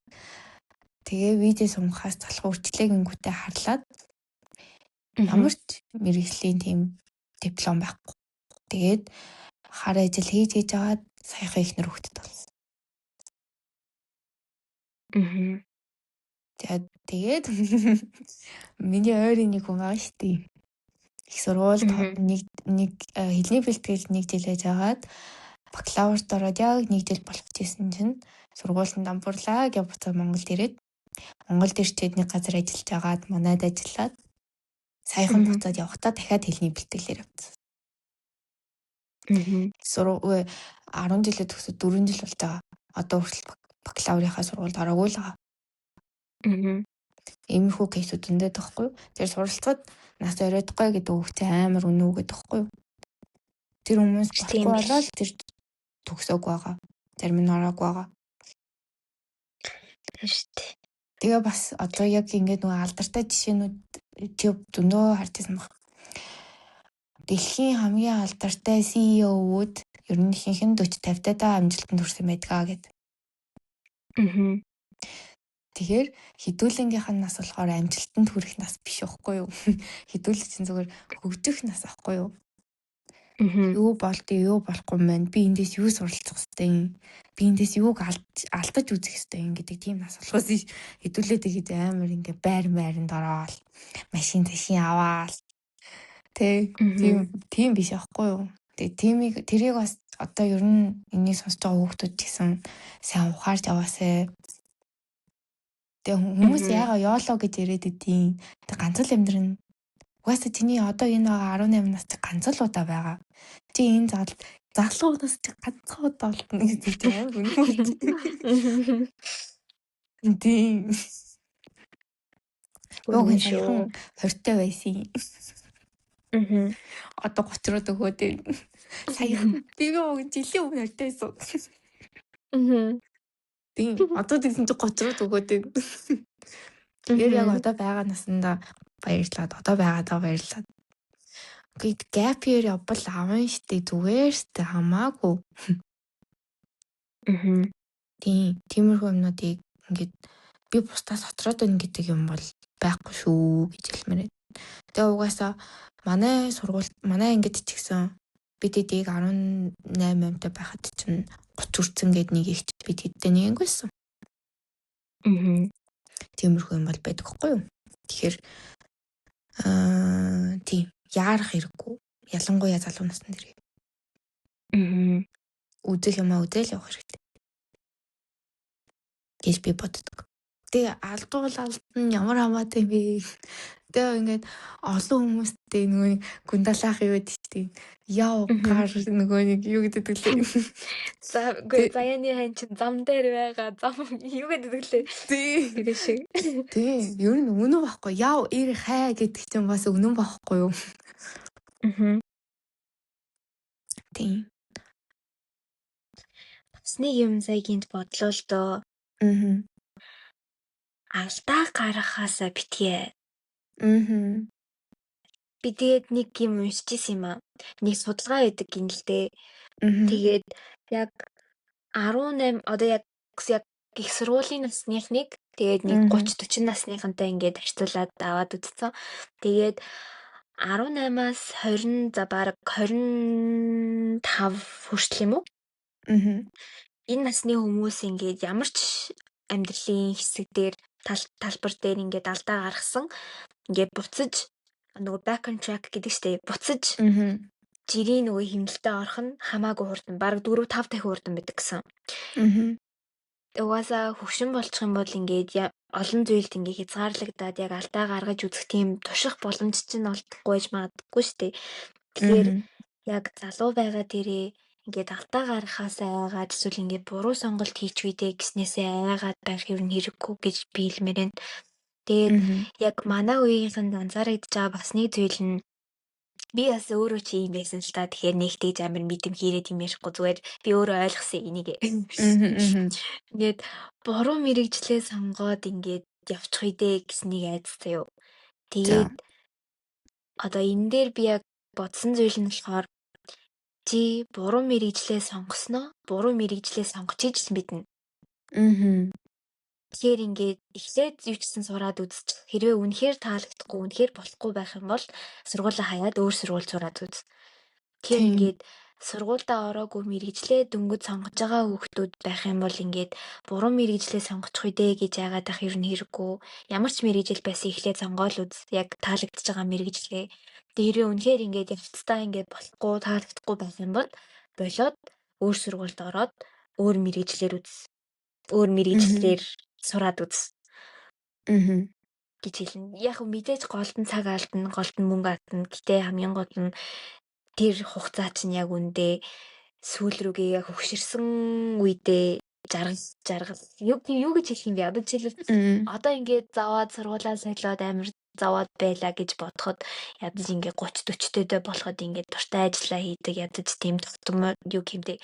B: тэгээ видео сунгахаас залах үрчлээ гингүүтээ харлаад ямар ч мэргэжлийн тийм диплом байхгүй. Тэгээд хар ажил хийж байгаад саяхан ихнэр хөвгдөд болсон. Тэгээд миний ойрын нэг хүн байгаа шүү дээ. Их сургуульд нэг хэлний бэлтгэл нэг жил байж байгаад бакалаврт ороод яг нэг жил болох гэсэн чинь сургуулийн дампуурлаа гэж буцаад Монголд ирээд Монголд ирчээд нэг газар ажиллаж байгаад манайд ажиллаад саяхан буцаад явахдаа дахиад хэлний бэлтгэлээр явцсан. 10 жилээ төгсөд 4 жил болж байгаа. Одоо хүртэл бакалаврынхаа сургуульд ороогүй л байгаа. Иймэрхүү кейсүүд зөндөө тахгүй юу? Тэр суралцахад нас ороодгүй гэдэг үгтэй амар үнэ үгээд тахгүй юу? Тэр хүмүүс болохгүй болоод тэр төгсөөг байгаа. Зарим нь ороогүй байгаа. Тэгээ бас одоо яг ингээд нөгөө алдартай жишээнүүд чи зөндөө харчихсан баг. Дэлхийн хамгийн алдартай CEO-ууд ер нь ихэнх нь 40-50 таа амжилтанд хүрсэн байдгаа гэдэг. Тэгэхээр хідүүлэнгийнх нь нас болохоор амжилтанд хүрэх нас биш байхгүй юу? Хідүүлэг чинь зүгээр хөгжих нас байхгүй юу? Юу болдё, юу болохгүй юм бэ? Би эндээс юу суралцах ёстой юм? Би эндээс юуг алдаж үзэх ёстой юм гэдэг тийм нас болохоос хідүүлээд ихэд амар ингээ байранд ороод машин ташин аваад тийм биш байхгүй юу? Тэгээ тэрийг бас одоо ер нь энийг сонсож байгаа хүүхдүүд гэсэн сайн ухаарч аваасай. Тэгээ хүмүүс яагаа ёолоо гэж яриад идэв. Тэг ганц л амьдрын. Угаасаа чиний одоо энэ байгаа 18 нас ганц л удаа байгаа. Чи энэ залуунаас чи ганцхан удаа болно гэдэг тийм үнэн. Тийм. Уг нь саяхан 20-тай байсан. Одоо 30 руу төгөөд саяхан би жилийн өмнө 20-тай байсан. Тийм. Одоо тэгсэн чи 30 руу төгөөд. Тэгэхээр яг одоо байгаа насандаа баярлаад одоо байгаадаа баярлаад. Гэт gap year явбал аван штэ зүгээр штэ хамаагүй. Тийм. Тиймэрхүү юмнуудыг ингээд би бусдаас хоцроод байна гэдэг юм бол байхгүй шүү гэж хэлмээр. Тэгээ угаасаа манай сургуульд манай ангид ч гэсэн BTD-г 18-тай байхад чинь 30 хүрсэн гээд нэг ихч бид хэдтэй нэг байсан. Тиймэрхүү юм бол байдаг хгүй юу? Тэгэхээр тийм яарах хэрэггүй. Ялангуяа залуу насны дэрэг. Үзэх юмаа үзэл явах хэрэгтэй. Гэж би боддог. Тэгээ алдвал алдна ямар хамаатай бэ? Тэгээ ингээд олон хүмүүстэй нөгөө гүндалаах юу гэдэг чинь яв гар нөгөө нэг юу гэдэг лээ.
A: За заяаны хань чин зам дээр байгаа зам юу гэдэг лээ.
B: Тэгээ шиг. Тэгээ ер нь үнэн байхгүй. Яв ир хай гэдэг чинь бас үнэн байхгүй юу? Тийм.
A: Нэг юм сая гинт бодлоо л доо. Алдаа гаргахаасаа битгий. Би тэгээд нэг юм уншиж исэн юм аа. Нэг судалгаа байдаг гин л дээ. Тэгээд яг 18 одоо яг их сургуулийн насныхныг тэгээд нэг 30-40 насныхантай ингээд харьцуулаад аваад үзсэн. Тэгээд 18-аас 20 за бараг 25 хүртэл юм уу? Энэ насны хүмүүс ингээд ямар ч амьдралын хэсэг дээр талбар дээр ингээд алдаа гаргасан ингээд буцаж нөгөө back on track гэдэг штеп буцаж жирийн нөгөө хэмнэлтэд орох нь хамаагүй хурдан бараг 4-5 дахин хурдан байдаг гэсэн. Угаасаа хөвшин болчих юм бол ингээд олон зүйлд ингээд хязгаарлагдаад яг алдаа гаргаж үзэх тийм турших боломж чинь олдохгүй байж магадгүй штэ. Тэгэхээр яг залуу байгаа дээрээ ингээд алдаа гаргахаасаа айгаад эсвэл ингээд буруу сонголт хийч үедээ гэснээсээ айгаад байх юм хэрэггүй гэж би хэлмээр байна. Тэгээд яг манай үеийнхэнд анзаарэгдэж байгаа бас нэг зүйл нь би бас өөрөө чи юм байсан л та. Тэгэхээр нэг тийж амар мэдэм хийрээд юм ярихгүй зүгээр би өөрөө ойлгосон энийг. Ингээд буруу мэрэгжлээ сонгоод ингээд явчих үедээ гэснийг айдсан юу. Тэгээд одоо энэ дээр би яг бодсон зүйл нь болохоор чи буруу мэрэгжлээ сонгосноо буруу мэрэгжлээ сонгож иж л мэднэ. Тэгэхээр ингээд эхлээд юу ч гэсэн сураад үзчих. Хэрвээ үнэхээр таалагдахгүй, үнэхээр болохгүй байх юм бол сургуулаа хаяад өөр сургууль сураад үз. Тэгэхээр ингээд сургуультай ороогүй мэрэгжлээ дөнгөж сонгож байгаа хүүхдүүд байх юм бол ингээд буруу мэрэгжлээ сонгочих үедээ гэж яагаад ах ер нь хэрэггүй. Ямар ч мэрэгжил байсан эхлээд сонгоол үз. Яг таалагдж байгаа мэрэгжлээ. Тэрээ үнэхээр ингээд явцдаа ингээд болохгүй, таалагдахгүй байх юм бол болоод өөр сургуульд ороод өөр мэрэгжлэр үз. Өөр мэрэгжлэр сураад үз. гэж хэлнэ. Яг мэдээж голдон цаг алдна, голдон мөнгө алдна. Гэтэ хамгийн гол нь тэр хугацаа чинь яг үндэ сүүл рүүгээ яг хөгширсэн үедээ жаргал юу гэж хэлэх юм бэ? Одоо жишээлбэл одоо ингээд заваад сургуулаа солиод амар заваад байла гэж бодоход ядаж ингээд 30-40 төдөө болоход ингээд дуртай ажиллаа хийдэг ядаж тийм тогтмол юу гэмдэ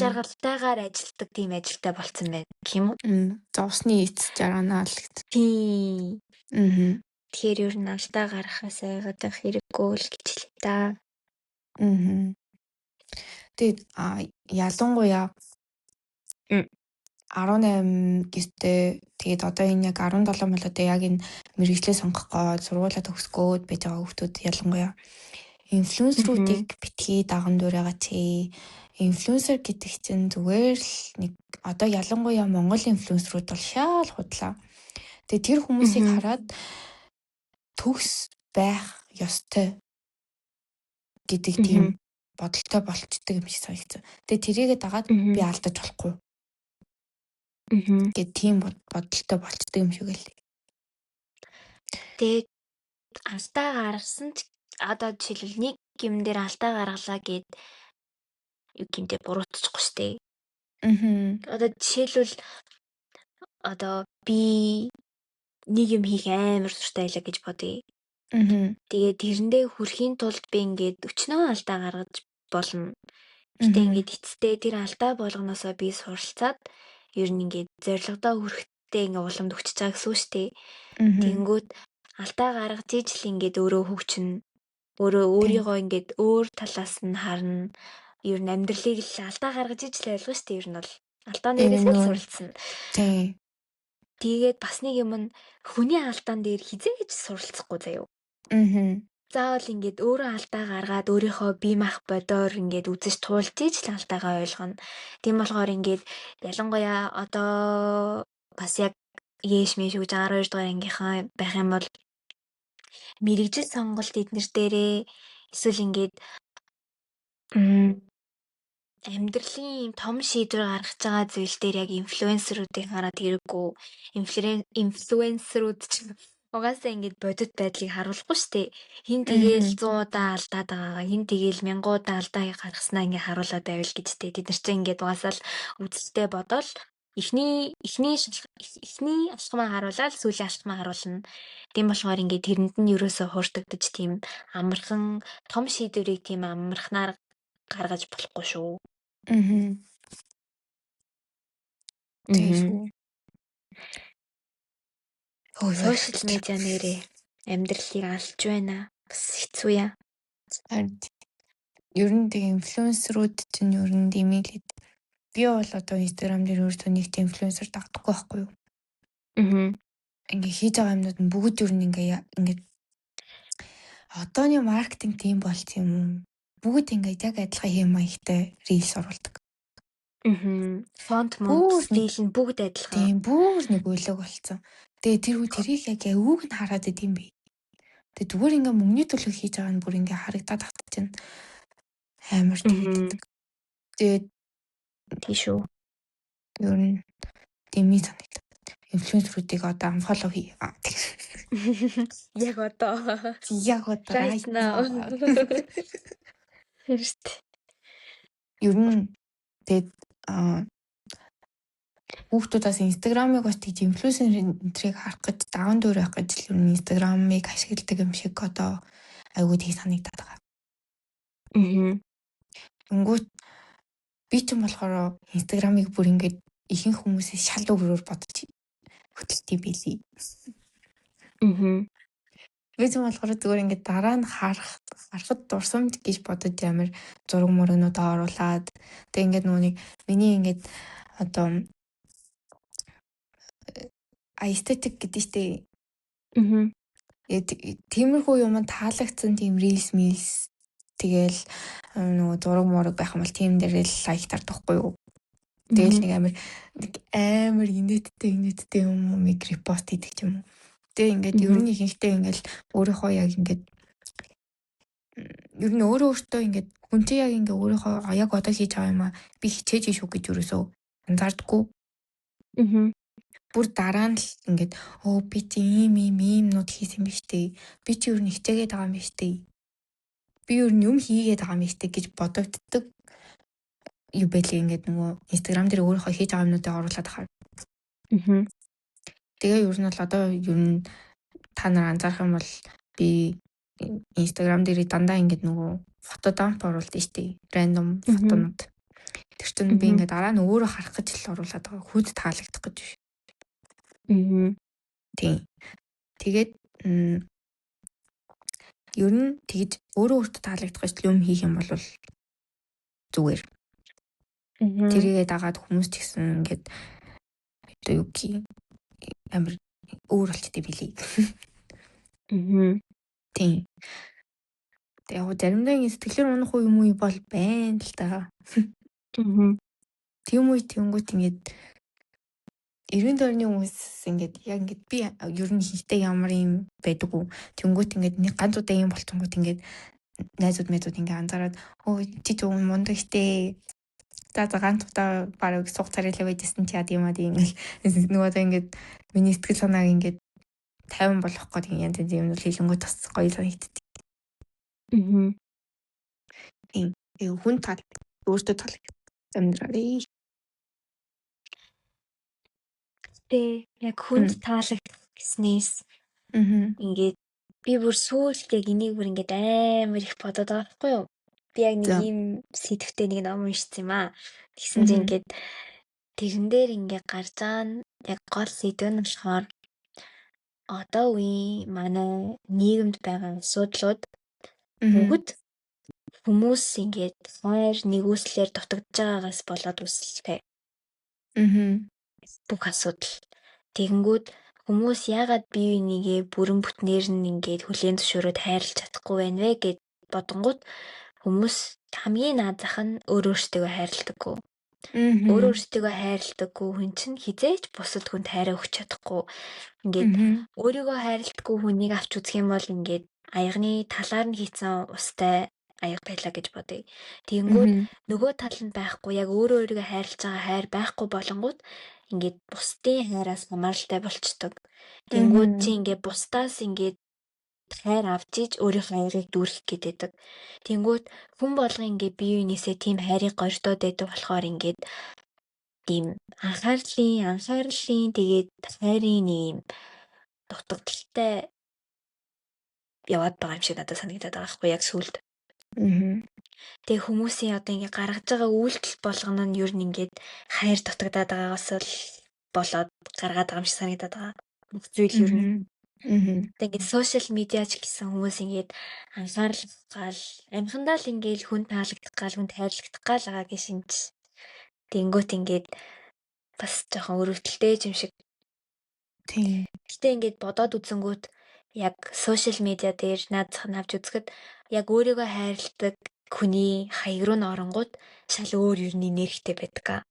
A: жаргалтайгаар ажилтдаг тийм ажилтай болцсон байна гэх юм уу?
B: Зовсны эц жарганаа л гэдэг.
A: Тийм. Тэгэхээр ер нь алдаа гаргахаас айгаад байх хэрэггүй л гэж хэлээ та.
B: Тэгээд ялангуяа 18 гэстэй тэгээд одоо энэ яг 17 болоод яг энэ мэрэгчлээ сонгох гээд сургуулаа төгсгөөд байж байгаа хүмүүс ялангуяа инфлюенсеруудыг битгий даган дуурайгаа чи. Инфлюенсер гэдэг чинь зүгээр л нэг одоо ялангуяа Монгол инфлюенсерууд бол шаал худлаа. Тэгээд тэр хүмүүсийг хараад төгс байх ёстой гэдэг тийм бодолтой болчдөг юм шиг санагдсан. Тэгээд тэрийгээ дагаад би алдаж болохгүй. Гэт тийм бодолтой болчдөг юм шиг л.
A: Тэгээд алдаа гаргасан ч одоо жишээлбэл нэг юм дээр алдаа гаргалаа гэд юу гэмдэ буруутчихгүй штэ. Одоо жишээлбэл одоо би нэг юм хийх амар дуртай байлаа гэж бодъё. Тэгээд тэрэндээ хүрэхийн тулд би ингээд өчнөө алдаа гаргаж болно. Гэтэ ингээд эцэстээ тэр алдаа болгоноосоо би суралцаад ер нь ингээд зорилгодоо хүрэхдээ ингээд уламд өгч байгаа гэсэн үг шүү дээ. Тэнгүүд алдаа гаргаж ижил ингээд өөрөө хөгжинэ. Өөрийгөө ингээд өөр талаас нь харна. Ер нь амьдралыг л алдаа гаргаж ижил ойлгох шүү дээ. Ер нь бол алдааны дээрээс л суралцсан. Тэгээд бас нэг юм нь хүний алдаан дээр хизээж суралцахгүй заяа. Заавал ингээд өөрөө алдаа гаргаад өөрийнхөө бие мах бодоор ингээд үзэж туулж ижил алдаагаа ойлгоно. Тийм болохоор ингээд ялангуяа одоо бас яг ээш мэш үж 12 дугаар ангийнхаа байх юм бол мэрэгжил сонголт эднэр дээрээ эсвэл ингээд амьдралын том шийдвэр гаргаж байгаа зүйл дээр яг инфлюенсеруудыг хараад хэрэггүй. Инфлюенсерууд ч угаасаа ингээд бодит байдлыг харуулахгүй штэ. Хин тэгээл 100 удаа алдаад байгаа, хин тэгээл 1000 удаа алдаа гаргаснаа ингээд харуулад байвал гэжтэй. Тэд нар чинь ингээд угаасаа л үзэлтэй бодоол эхний алхмаа харуулаад сүүлийн алхмаа харуулна. Тийм болохоор ингээд тэрэнд нь ерөөсөө хуурдагдаж тийм амархан том шийдвэрийг тийм амархнаар гаргаж болохгүй шүү.
B: шүү.
A: Сошиал медиа нэрээ амьдралыг алж байна. Бас хэцүү яа.
B: Ер нь тэг инфлюенсерүүд чинь ер нь димэлээд би бол одоо Instagram дээр өөртөө нэг инфлюенсер дагдахгүй байхгүй юу? Ингээ хийж байгаа юмнууд нь бүгд ер нь ингээ одооны маркетинг тийм болт юм уу? Бүгд ингээ яг адилхан хэм маягтай рилс оруулдаг.
A: Фонт мөн стил нь бүгд адилхан.
B: Тийм бүр нэг үйлэг болцсон. Тэгээ тэрийг яг өвөг нь хараад идэм бэ. Тэгээ зүгээр ингээ мөнгөний төлөө хийж байгаа нь бүр ингээ харагдаад тагтаж байна. Амар тэгдэг. Тэгээд
A: тийшүү.
B: Ер нь дэмий санагдав. Инфлюенсерүүдийг одоо unfollow хий.
A: Яг одоо.
B: Right now.
A: Хэрст.
B: Ер нь тэгээд хүүхдүүдээс Instagram-ыг бас тийж инфлюенсерийг харах гэж даун дөр байх гэж ер нь Instagram-ыг ашигладаг юм шиг одоо айгүй тийг санагдаад байгаа. Өнгөт би ч юм болохоор Instagram-ыг бүр ингээд ихэнх хүмүүсээс шал өгрөөр бодож хөтөлтий билий. Би ч юм болохоор зүгээр ингээд дараа нь харахад дурсамж гэж бодож амар зураг мөргнүүд оруулаад тэг ингээд нүуник миний ингээд одоо aesthetic гэдэг штеп. Тиймэрхүү юм таалагдсан тийм reels meals тэгэл нөгөө зураг мураг байх юм бол тийм дээр л лайк тардахгүй юу. Тэгэл нэг амар инээдтэй юм уу репост хийдэг юм уу. Тэгээ ингээд ер нь ихэнхдээ ингээд өөрийнхөө яг ингээд ер нь өөртөө ингээд хүн чи яг ингээд өөрийнхөө яг одоо хийж байгаа юм аа би хичээж шүү гэж юусоо анзаардаггүй. Бүр дараа нь л ингээд би чи ийм нууд хийсэн биз дээ. Би чи ер нь хичээгээд байгаа юм биз дээ. Би ер нь юм хийгээд байгаа юм биз дээ гэж бодогддог. Юу бэлээ ингээд нөгөө Instagram дээр өөрийнхөө хийж байгаа юмнуудыг оруулаад хаа. Тэгээ ер нь бол одоо ер нь та нар анзаарах юм бол би Instagram дээр дандаа ингээд нөгөө фото дамп оруулдаг штеп. Рандом фотонууд. Тэр чинь би ингээд дараа нь өөрөө харах гэж л оруулаад байгаа. Хүүд таалагдах гэж биш. Тийм. Тэгээд ер нь тэгж өөртөө таалагдах гэж юм хийх юм бол зүгээр. Тэрийгээ дагаад хүмүүс ч гэсэн ингээд одоо юу гэх амар өөр болчтой билий. Тийм. Тэгээ яг заримдаа ингэ сэтгэлээр унах юм уу бол байна л да. Тийм үе тэнгуут ингээд 90 дөрөвний хүмүүс ингээд яг ингээд би ер нь хинтээ ямар юм байдаггүй. Тэнгуут ингээд нэг ганц удаа юм болчихгоот ингээд найзууд ингээд анзаараад чи ч юм мундаг штэ. За ганц удаа бараг сух царайлаа байжсэн чи яд юм аа нөгөө ингээд миний сэтгэл санааг ингээд 50 болох гээд янз янз юм хэлэнгүүт бас гоё санагддаг. Хүн тал өөртөө тал амьдралээ.
A: Яг хүнд таалагдах гэснээс ингээд би бүр сүүлд яг энийг бүр ингээд амар их бодоод байгаа байхгүй юу? Би яг нэг ийм сэдвтэй нэг ном уншсан юм аа. Тэгсэн чинь ингээд тэрэн дээр ингээд гарч байгаа яг гол сэдв нь болохоор одоо үеийн манай нийгэмд байгаа асуудлууд бүгд хүмүүс ингээд хайр нэгүслэр дутагдж байгаагаас болоод үүсэлтэй. Бүх асуудал. Тэгэнгүүт хүмүүс яагаад бие бинийгээ бүрэн бүтнээр нь ингээд хүлээн зөвшөөрөд хайрлаж чадахгүй байна вэ гэд бодонгууд хүмүүс хамгийн наазах нь өөрөөсөө хайрладаггүй. Өөрөөсөө хайрладаггүй хүн чинь хизээч бусад хүнд хайраа өгч чадахгүй. Ингээд өөрийгөө хайрладаггүй хүнийг авч үзэх юм бол ингээд аягны талаар нь хийцэн устай аяг байлаа гэж бодъё. Тэгэнгүүт нөгөө тал нь байхгүй яг өөрийгөө хайрлаж байгаа хайр байхгүй болонгууд ингээд бусдын хайраас хамааралтай болчдөг. Тэгэнгүүт чи ингээд бусдаас ингээд хайр авч иж өөрийнхөө хайрыг дүүргэх гэдэг. Тэгэнгүүт хүн болго ингээд бие биенээсээ тийм хайрыг горьдоод байдаг болохоор ингээд тийм анхаарлын тэгээд хайрын ийм дутагдaltaй яваад байгаа юм шиг надад санагдаад байгаа хгүй яг сүлд. Тэгээ хүмүүсийн одоо ингээд гаргаж байгаа үйлдэл болгоно нь ер нь ингээд хайр дутагдаад байгаагаас л болоод гаргаад байгаа юм шиг санагдаад байгаа. Бүх зүйл ер нь. Тэгээд сошиал медиач гэсэн хүмүүс ингээд анхаарал гал амхандаа л ингээд хүн таалагдах гал хүн хайрлагдах гал байгаа гэж шинж. Тэнгүүт ингээд бас жоохон өрөвдөлтэй юм шиг.
B: Тийм.
A: Гэтэ ингээд бодоод үзэнгүүт яг сошиал медиа дээр наадах нь авч үзэхэд яг өөрийгөө хайрладаг хүний хаяг руу н оронгууд шал өөр юуны нэрхтэй байдаг.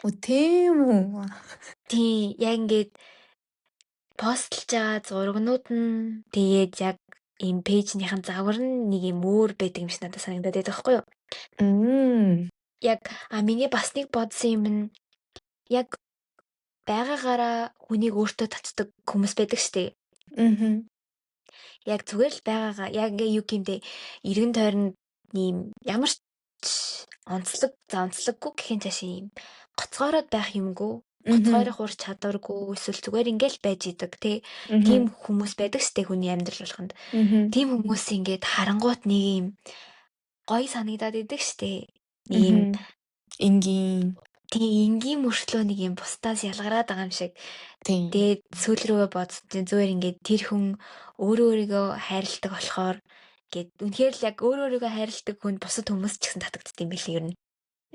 B: Тийм үү?
A: Тийм яг ингээд постлж байгаа зургнууд нь тэгээд яг ийм пэйжнийхэн загвар нь нэг юм өөр байдаг юм шиг надад санагдаад байдаг байхгүй юу? Яг миний бас нэг бодсон юм нь яг байгаагаараа хүнийг өөртөө татдаг хүмүүс байдаг штеп. Яг зүгээр л байгаагаа яг ингээ юу гэмдэ эргэн тойронд ийм ямар ч онцлоггүй гэхин цааш ийм гоцгоороод байх юмгүй. Гоцгоорох ур чадваргүй эсвэл зүгээр ингээл байж идэг тийм хүмүүс байдаг штеп хүний амьдрал болгонд. Тийм хүмүүс ингээд харангуут нэг юм гоё санагдаад идэг штеп. Нэг юм энгийн мөршлөө нэг юм бусдаас ялгараад байгаа юм шиг. Тэгээд сүүл рүүгээ бодсон зүгээр ингээд тэр хүн өөрийгөө хайрладаг болохоор гээд үнэхээр л яг өөрийгөө хайрладаг хүн бусад хүмүүс ч гэсэн татагддаг юм билээ ер нь.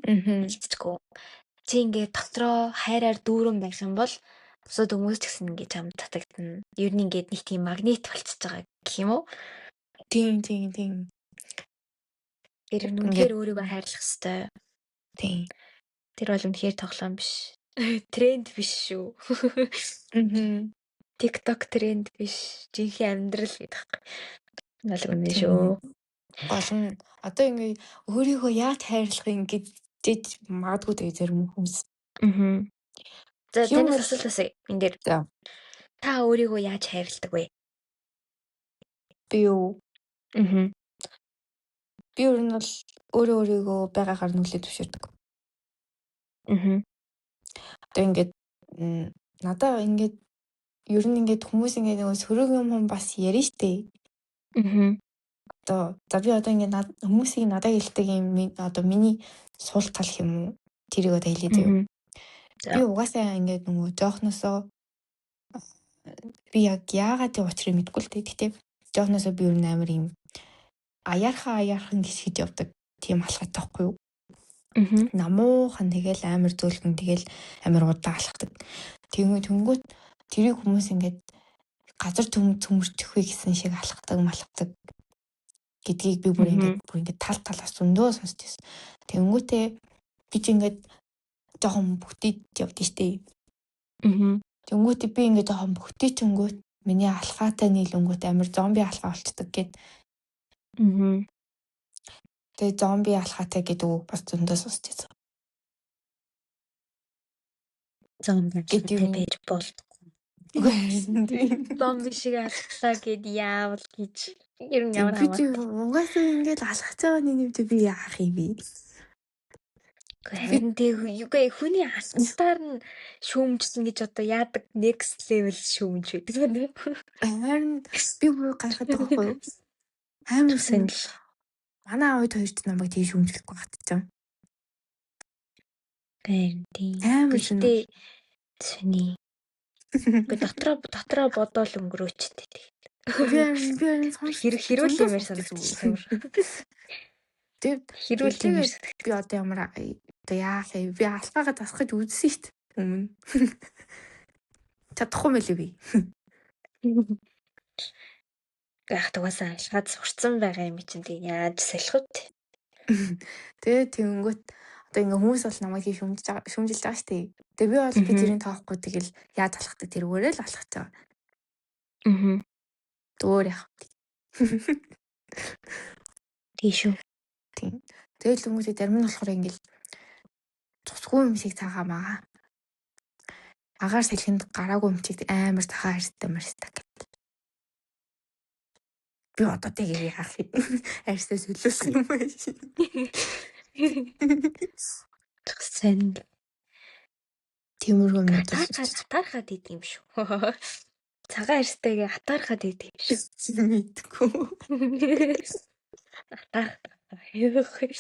A: Хэлцчихгүй. Чи ингээд дотроо хайраар дүүрэн байх юм бол бусад хүмүүс ч гэсэн ингээд чам татагдана. Ер нь ингээд нэг тийм магнит болчихж байгаа гэх юм уу?
B: Тийм.
A: Тэр үнэхээр өөрийгөө хайрлах хэрэгтэй.
B: Тийм.
A: Тэр бол үнэхээр тоглоом биш. Тренд биш шүү. TikTok тренд биш. Жинхэнэ амьдрал гэдэг. Нал үнэ шүү.
B: Гол нь одоо ингээ өөрийгөө яаж хайрлах юм гэж магадгүй тэгээ зарим хүмүүс.
A: За танаас асуулт асууя. Энд дээр. Та өөрийгөө яаж хайрладаг вэ?
B: Би юу? Би ер нь бол өөрийгөө байгаагаар нүлээ төвшөрдөг. Одоо ингээд надаа ингээд ер нь ингээд хүмүүс ингээд нөгөө сөрөг юм бас ярина штэ. Одоо за би одоо ингээд хүмүүсийг надад хэлдэг юм одоо миний суул тал юм уу? Тэрийг одоо хэлээд юу? Би угаасаа ингээд нөгөө жоохносоо би яг яагаад тийм учрыг мэдгүй л дээ. Гэтэ жоохносоо би ер нь амар юм аяархан гисгэж явдаг тийм алхаад таахгүй юу? Намуухан тэгэл амар зөөлгөн тэгэл амар удаан алхдаг. Тэнгүүт тэрийг хүмүүс ингээд газар төмөрчихвэ гэсэн шиг алхдаг гэдгийг би бүр ингээд талаас зөндөө сонсч байсан. Тэнгүүтээ би ч ингээд жоохон бүтээд явдсан штэ. Тэнгүүтээ би ингээд жоохон бүтээчэнгүүт миний алхаатай нийлэнгүүт амар зомби алхаа болцдог гэд. Тэгээ зомби алхаатай гэдэг үг бас зөндөө сонсч байсан.
A: Зомби алхаатай байж болдгоо. Зомби шиг алхлаа гэд яавал гэж. Ер нь ямар
B: хамаатай. Би угаасаа ингээд алхаж байгаа нэмдээ би яах юм бэ?
A: Харин тэгээ хүний алхалтаар нь шүүмжсэн гэж одоо яадаг next level шүүмж байдаг.
B: Харин би бүр гайхаад байгаа байхгүй юу? Амар сонирхол. Манай аавд хоёр ч намайг тийм шүүмжлэхгүй гатчихсан.
A: Амар сони. Дотроо бодоол өнгөрөөчтэй.
B: Би
A: хэрүүл юмэр санагдсан. Хэрүүл юмэр.
B: Би одоо ямар одоо яах вэ? Би алхаагаа тасгаж үзсэн шүү дээ. Өмнө. Чадахгүй мэлээ би.
A: Ах тугасаа алхаад сурцсан байгаа юм чинь тийм яаж салхив вэ?
B: Тэгээ тэнгүүт одоо ингээ хүмүүс бол намайг тийм шүүмжилж байгаа шүү дээ. Тэгээ би бол би тэрийг тоохгүй тэгэл яаж алхахдаг тэрүүгээрээ л алхаж байгаа. Дөөр яах вэ?
A: Тийш үү.
B: Тийм. Тэгэл хүмүүсээ зарим нь болохоор ингээл цусгүй юм шиг цагаамаа. Агаар салхинд гараагүй юм чиг амар цагаан харьцтай марьцтай гэдэг. Би одоо тэгээ яах вэ? Арьсаа солиулсан юм байна.
A: Сэн.
B: Тиймэрхүү юм
A: атаархаад идэв юм шүү. Цагаан арьстайгээ атаархаад идэв юм шүү.
B: Мэдгүй.
A: Атаархаад.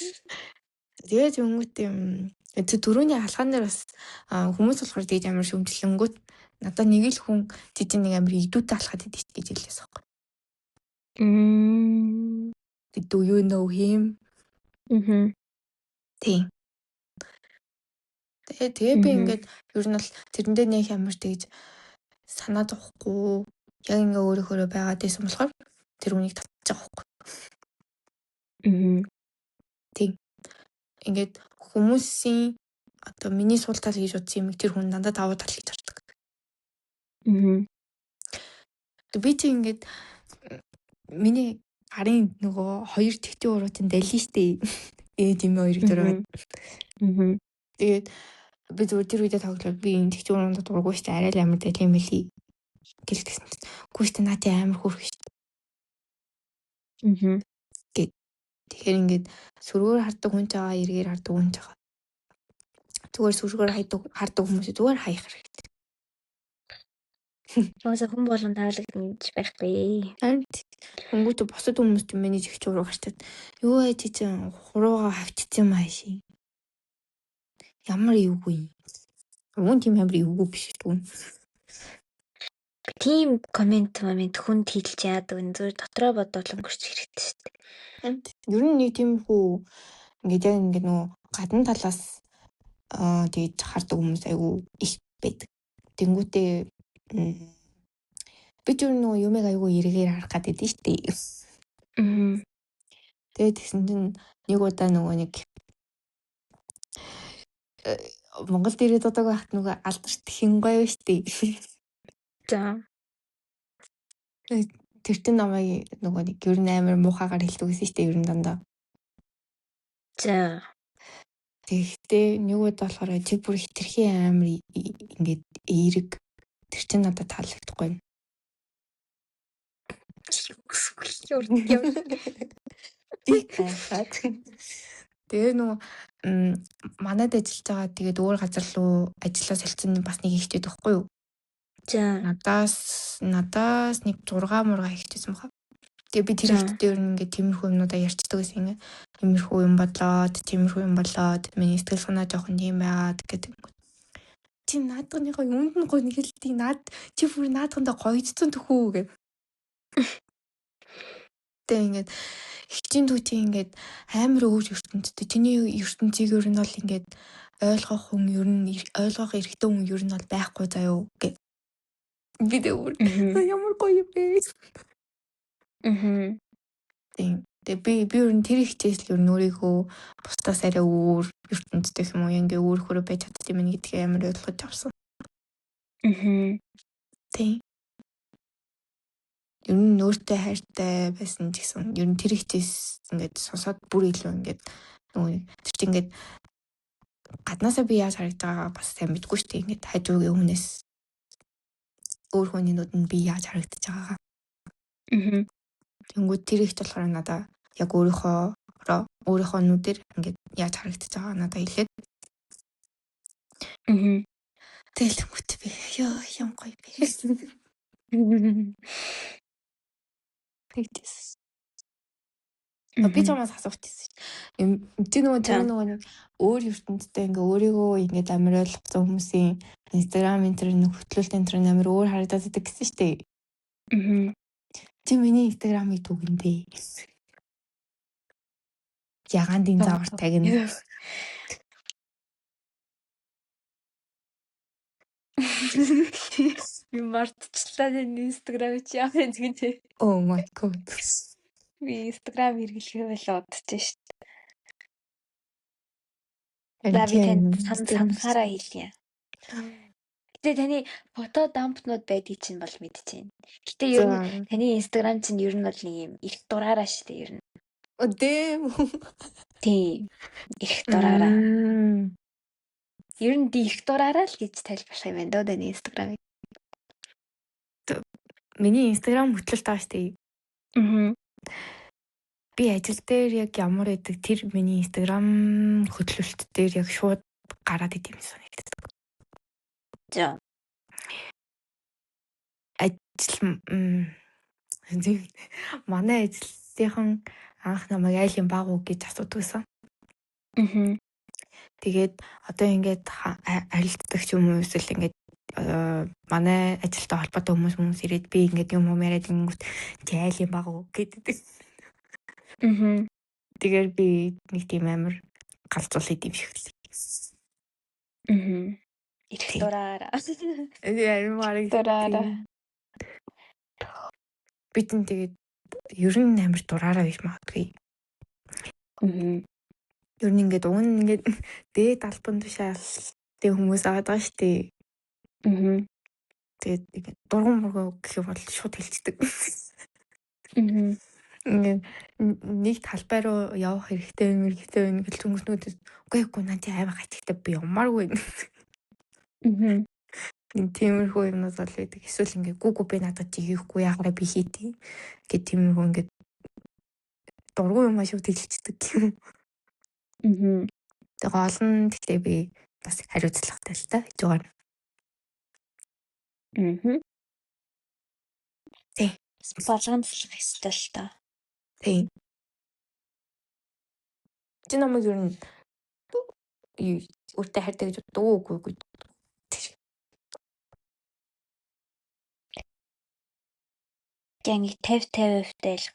B: Тэгээд өнгөт юм Тэ дөрөвний алхаанаар бас хүмүүс болохоор дээд амар шөмжлөнгөт надад нэг л хүн тийч нэг амар идүүтэй алхаад идэв гэж хэлээс байхгүй. Do you know him? Тийм. Тэгээ би ингээд ер нь бол тэрэндээ нэг амар тэгж санаа зовхгүй яг ингээ өөрөөрөө байгаад байсан болохоор тэр үнийг татчих байгаа байхгүй. Тийм. Ингээд хүмүүсийн одоо миний сул тал гэж бодсон юм тэр хүн дандаа давуу тал гэж хардаг. Би чи ингээд миний гарын нөгөө хоёр тэгтийн уруутын далин штэ. Ээж юм хоёрыг дөрөв. Тэгээд би зүгээр тэр үедээ тоглоод би энэ тэгтийн уруутанд дургуй штэ арай л амар далин мэлий гэлтсэн. Гүү штэ наати амар хөөрх штэ. Тэгэхээр ингээд сүргээр хардаг хүн чагаа эргээр хардаг хүн чагаа. Зүгээр сүргээр хардаг хүмүүсээ зүгээр хаях хэрэгтэй.
A: Чамаас хүн болгон таалагдж байхгүй.
B: Хөнгөтэй босод хүмүүст миний зэгч уруу гарчаад юу ээ чи чинь хуруугаа хавччихсан маа ши. Ямар эвгүй. Мөн тийм амар эвгүй биш шүү.
A: Тийм комент хүнд хэлж яадаг энэ зүгээр дотроо бодвол өнгөрч хэрэгтэй шүү дээ.
B: Ер нь нэг тийм хүү ингээд яг ингээд нөгөө гадна талаас тэгж хардаг хүмүүс айгүй их байдаг. Тэнгүүтээ би ч нөгөө юмэг айгүй эргээр харах гэдэг нь шүү дээ. Тэгээд тэгсэн чинь нэг удаа нөгөө нэг Монголд ирээд удааг байхад нөгөө алдарт хингой шүү дээ.
A: За.
B: Тэр чин намайг нөгөө нэг ер нь амар муухагаар хэлдэг гэсэн шүү дээ ер нь дандаа.
A: За.
B: Тэгэхдээ нэг удаа болохоор чи бүр хитрхи амар ингээд эерэг тэр чин надад таалагдахгүй. Тэгээ нөгөө манайд ажиллаж байгаа тэгээд өөр газар руу ажиллаа солилцсон бас нэг ихтэй тахгүй юу?
A: За.
B: Надаас нэг 6 мурга ихтэйсэн баха. Тэгээ би тэр ихтэй ер нь ингээд тиймэрхүү юмнуудаа ярьцдаг гэсэн ингээд тиймэрхүү юм болоод миний сэтгэл санаа жоохон тийм байгаад гэдэг. Чи наадганыхаа юунд нь гоо нэг хэлтий чи бүр наадгандаа гоёдсон төхөө гэх. Тэгээ ингээд хичийн түүтийн ингээд амар өөр ертөнцтэй. Тэний ертөнцийг ер нь бол ингээд ойлгох эрхтэн хүн ер нь бол байхгүй заяа гэх. Би дэвэр ямар гоё бэ. Тэгээ би ер нь тэр хичээс л ер нь өөрийгөө бусдаас арай өөр ертөнцтэй юм уу ингээ өөрөөрөө байж чаддаг юм гэдгийг амар ойлгож авсан. Тийм. Ер нь өөртөө хайртай байсан ч гэсэн ер нь тэр хичээс ингээд сонсоод бүр илүү ингээд нөгөө тэр чинь ингээд гаднаасаа би яаж харагдаж байгаагаа бас сайн мэдгүй шүү дээ. Ингээд хажуугийн хүнээс өөр хүний нүдэнд би яаж харагдаж байгаагаа. Тэнгүүд тэр ихт болохоор надаа яг өөрийнхөө нүдээр ингээд яаж харагдаж байгаа надад хэлээд. Тэгэлгүй би юм гоё би. Тэгтээс. Би чамаас асуух гэсэн. Чи нөгөө нэг өөр ертөнцтэй ингээ өөрийгөө ингээд амар ойлгосон хүмүүсийн Instagram интернет хөтлөлт интернет амар өөр харагдаад байдаг гэсэн шүү дээ. Чи миний Instagram-ыг түгэндээ. Ягаандын заавар тагна.
A: Би мартчихлаа энэ Instagram чи яах вэ гэж.
B: Oh my god.
A: Би Instagram хэрэглэхээ болоод удаж шít. Би танд санахаараа хэлье. Гэтэ таны фото дампнууд байдгийг чинь бол мэдчихээн. Гэтэ ер нь таны Instagram чинь ер нь бол нэг юм их дураараа шүү дээ ер нь. Тийм. Их дураараа. Ер нь их дураараа л гэж тайлбарлах юм байна доо таны Instagram-ыг.
B: Миний Instagram хөтлөлт байгаа шүү дээ. Би ажил дээр яг ямар байдаг тэр миний Instagram хөтлөлт дээр яг шууд гараад идэм санагддаг.
A: За.
B: Манай ажлынхан анх намайг айл юм баг уу гэж асуудагсан. Тэгээд одоо ингээд харилцдаг ч юм уу эсвэл ингээд манай ажилтай холбоотой хүмүүс ирээд би ингээд юм яриад ингүүт зайл юм баг уу гэдэг. Тэгээд би нэг тийм амар галзуул идэв шиг л.
A: Ирэх дураараа.
B: Дураараа. Бид нь тэгээд ер нь амар дураараа биш магадгүй. Ер нь ингээд уг нь ингээд дээд албан тушаалтай хүмүүс аваад байгаа шүү дээ. Тэгээд дургуун мургуу гэх юм бол шууд хэлцдэг. Ингээд нэг талбай руу явах хэрэгтэй мэрэгтэй гэж хүмүүстнүүд үгүй нанти аймаг хатагтай би ямааргүй. Тиймэрхүү юмнууд бол байдаг. Эсвэл ингээд гүгүү би надад жигэхгүй яхаараа би хийтий. Гэт тиймэрхүү ингээд дургуун юм шууд хэлцдэг юм. Тэгээ гол нь гэхдээ би бас хариуцлагатай л та гэж байгаа. Тий.
A: Баланслах ёстой л та.
B: Тий. Чи намайг ер нь өөртөө хайртай гэж боддог үгүй.
A: Гэнг 50-50%-тай л.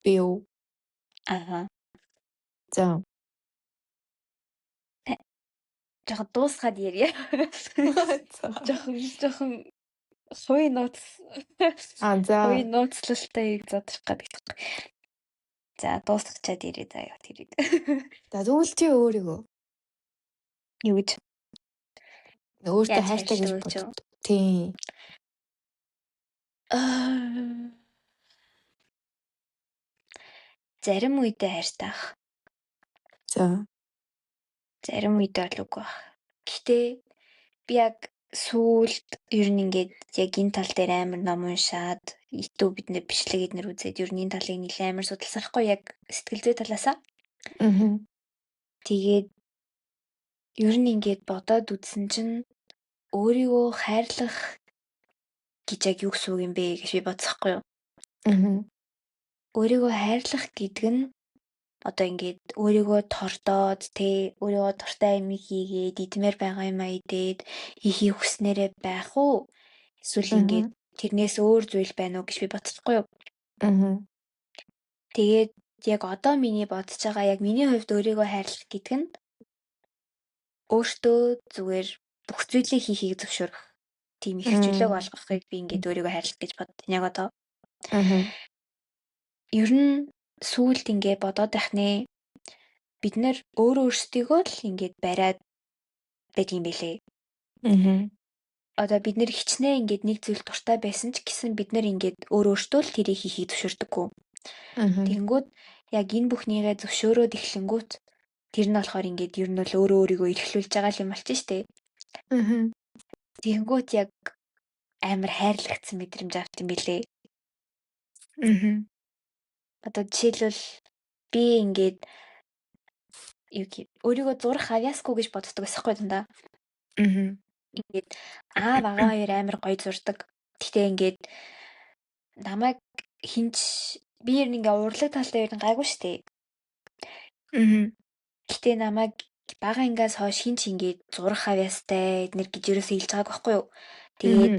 B: Би юу? За.
A: Жохо дуусгаад ярья. Жохон хувийн нууц.
B: За.
A: Хувийн нууцлалтыг задрах гэдэг. За дуусгачаад ирээ заяа тэрийг.
B: За тэгвэл чи өөрийгөө
A: юу гэж?
B: Өөртөө хайртай гэж боддог. Тий.
A: Зарим үедээ хайртай ах.
B: За.
A: Зарим үедээ бол үгүй ах. Гэтэ би яг сүүлд ер нь ингээд яг энэ тал дээр амар ном уншаад YouTube биднэр бичлэг эднэр үзээд ер нь энэ талыг нэлээд амар судалсахгүй яг сэтгэл зүй талаасаа. Тэгээд ер нь ингээд бодоод үзсэн чинь өөрийгөө хайрлах гэж яг юу гэсэн үг юм бэ гэж би бодсохгүй юу. Өөрийгөө хайрлах гэдэг нь одоо ингээд өөрийгөө тордоод өөрийгөө дуртай юм хийгээд идмээр байгаа юм идээд хийхийг хүснээрээ байх уу? Эсвэл ингээд тэрнээс өөр зүйл байна уу гэж би бодсохгүй юу. Тэгээд яг одоо миний бодож байгаа яг миний хувьд өөрийгөө хайрлах гэдэг нь өөртөө зүгээр бүх зүйлийг хийхийг зөвшөөрөх. Тийм их хөвчлөг олгохыг би ингээд өөрийгөө хайрлах гэж боддог яг одоо. Ер нь сүүлд ингээд бодоод байх нэ бид нэр өөрсдийгөө л ингээд бариад байдаг юм бэлээ. Одоо бид нэр хичнээн ингээд нэг зүйл дуртай байсан ч гэсэн бид нэр ингээд өөртөө л тэрийг хийхийг зөвшөөрдөггүй. Тэгэнгүүт яг энэ бүхнийгээ зөвшөөрөөд эхлэнгүүт тэр нь болохоор ингээд ер нь бол өөрийгөө эрхлүүлж байгаа юм болчих штэ. Тэгэнгүүт яг амар хайрлагдсан мэдрэмж авт юм бэлээ. Одоо жишээлбэл би ингээд өөрийгөө зурх авьяасгүй гэж боддог байсахгүй дандаа. Ингээд аав ага хоёр амар гоё зурдаг. Гэхдээ ингээд намайг хинч би ер нь ингээ урлаг талтай ер нь гайгүй штэ. Гэхдээ намайг бага ингээс хойш хинч ингээд зурх авьяастай эднэр гэж ерөөсөө хэлж байгааг байхгүй юу. Тэгээд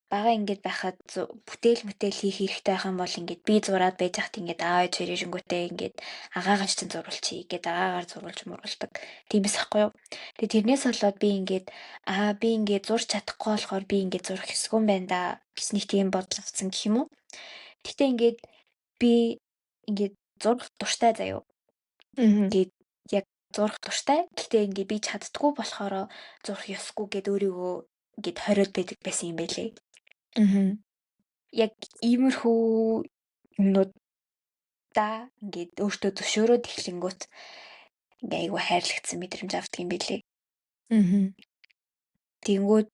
A: бага ингээд байхад бүтээл хийх хэрэгтэй байх юм бол ингээд би зураад байж хат ингээд аав ээж хоёрын шингүүтээ ингээд агаагаар чинь зурулчих гээд агаагаар зурулж мурулдаг. Тиймээс ахгүй юу. Тэгээд тэрнээс болоод би ингээд зурч чадахгүй болохоор би ингээд зурх хэсгүй юм байна да гэсэн нэг тийм бодол авсан гэх юм уу. Гэтэ ингээд би ингээд зурх дуртай заяа. Ингээд яг зурх дуртай. Гэтэ ингээд би чаддгүй болохоор зурх ёсгүй гэд өөрийгөө ингээд хориод байдаг байсан юм байлээ. Яг иймэрхүү юмнууд та ингээд өөртөө зөвшөөрөөд эхлэнгүүт ингээ айгүй хайрлагдсан мэдрэмж авдаг юм билээ. Тэнгүүд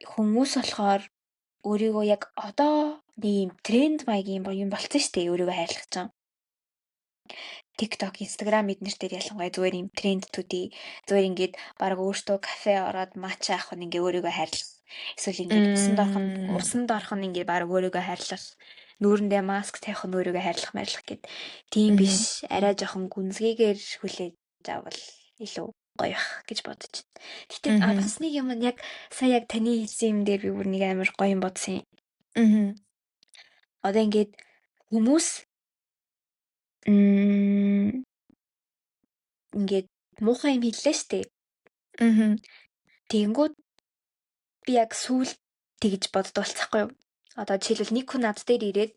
A: хүмүүс болохоор өөрийгөө яг одоо нэг юм тренд маягийн юм болцсон шүү дээ өөрийгөө хайрлах чинь. TikTok, Instagram эднэр дээр ялангуяа зүгээр юм трендтүүдий зүгээр ингээд баг өөртөө кафе ороод матча авах нь ингээ өөрийгөө хайрлах. Эсвэл ингээд усанд орох нь ингээ баг өөрийгөө хайрлах. Нүүрэндээ маск тавих нь өөрийгөө хайрлах гэд. Тийм биш. Арай жоохон гүнзгийгээр хүлээж авал илүү гоё ах гэж бодож байна. Гэтэ бас нэг юм яг сая яг таны хэлсэн юм дээр би бүр нэг амар гоё юм бодсон юм. Одоо ингээд хүмүүс ингээд муухай юм хэллээ штэ. Тэгэнгүүт би яг сүүл тэгж боддог болцохгүй юу? Одоо жишээлбэл нэг хүн над дээр ирээд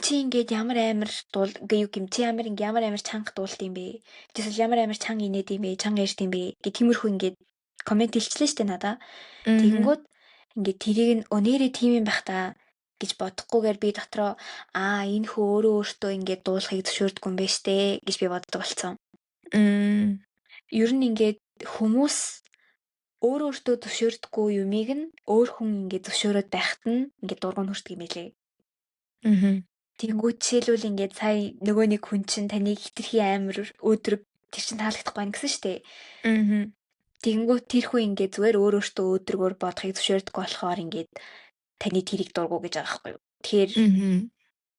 A: чи ингээд ямар амар дуул гээ юу юм чи ямар амар чанга дуулт юм бэ? Эсвэл ямар амар чанга инээд юм бэ? Чанга ярьт юм бэ? Гэ тиймэрхүү ингээд комент хэлчихлээ штэ надаа. Тэгэнгүүт ингээд тэрийг нь өнөөрэ тийм юм байх та гэж бодохгүйгээр би дотроо энэ хүү өөртөө ингээд дуулахыг зөвшөөрдөг юм байна штэ гэж би боддог болсон. Ер нь ингээд хүмүүс өөртөө зөвшөөрдөггүй юмыг нь өөр хүн ингээд зөвшөөрөд байхад нь ингээд дургуун хүрдэг юм билээ. Тэнгүүд жишээлбэл ингээд сая нөгөө нэг хүн чинь таныг хитрхи амар өөдрөг тэр чинь таалагдахгүй байна гэсэн штэ. Тэнгүүд тэр хүн ингээд зүгээр өөртөө өөдрөгөөр бодохыг зөвшөөрдөг болохоор ингээд таны тэрийг дургу гэж байгаа байхгүй юу. Тэгэхээр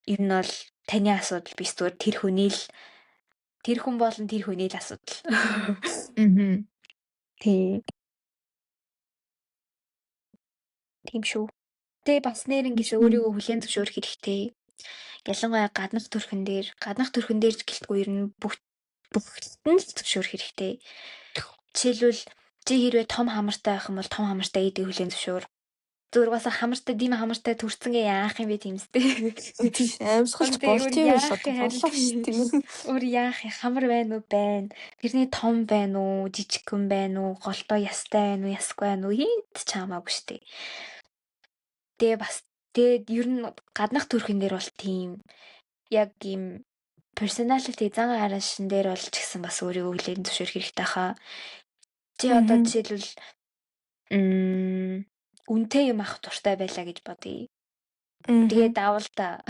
A: ер нь бол таны асуудал биш зүгээр тэр хүн болон тэр хүний л асуудал. Тийм шүү. Тэ бас нэр ингэж өөрийгөө хүлээн зөвшөөрөх хэрэгтэй. Ялангуяа гаднах төрхөн дээр гэлтгүй ер нь бүгд нь зөвшөөрөх хэрэгтэй. Жишээлбэл чи хэрвээ том хамартай байх юм бол том хамартай эдийг хүлээн зөвшөөр. Зүгээр бас хамартай дим хамартай төрцөнгөө яах юм бэ тиймстэй.
B: Аимсгалж болж юм болов.
A: Өөр яах хамар байна уу байна. Тэрний том байна уу, жижигхэн байна уу, голтой ястай байна уу, ясгүй байна уу хинт ч хамаагүй штэ. Тэгээд ер нь гаднах төрхөн дээр бол тийм яг ийм personality зан араашин дээр болж гисэн бас өөрийгөө хүлээн зөвшөөрөх хэрэгтэй хаа. Чи одоо жишээлбэл үнтэй юм авах дуртай байлаа гэж бодъё. Тэгээд давал та.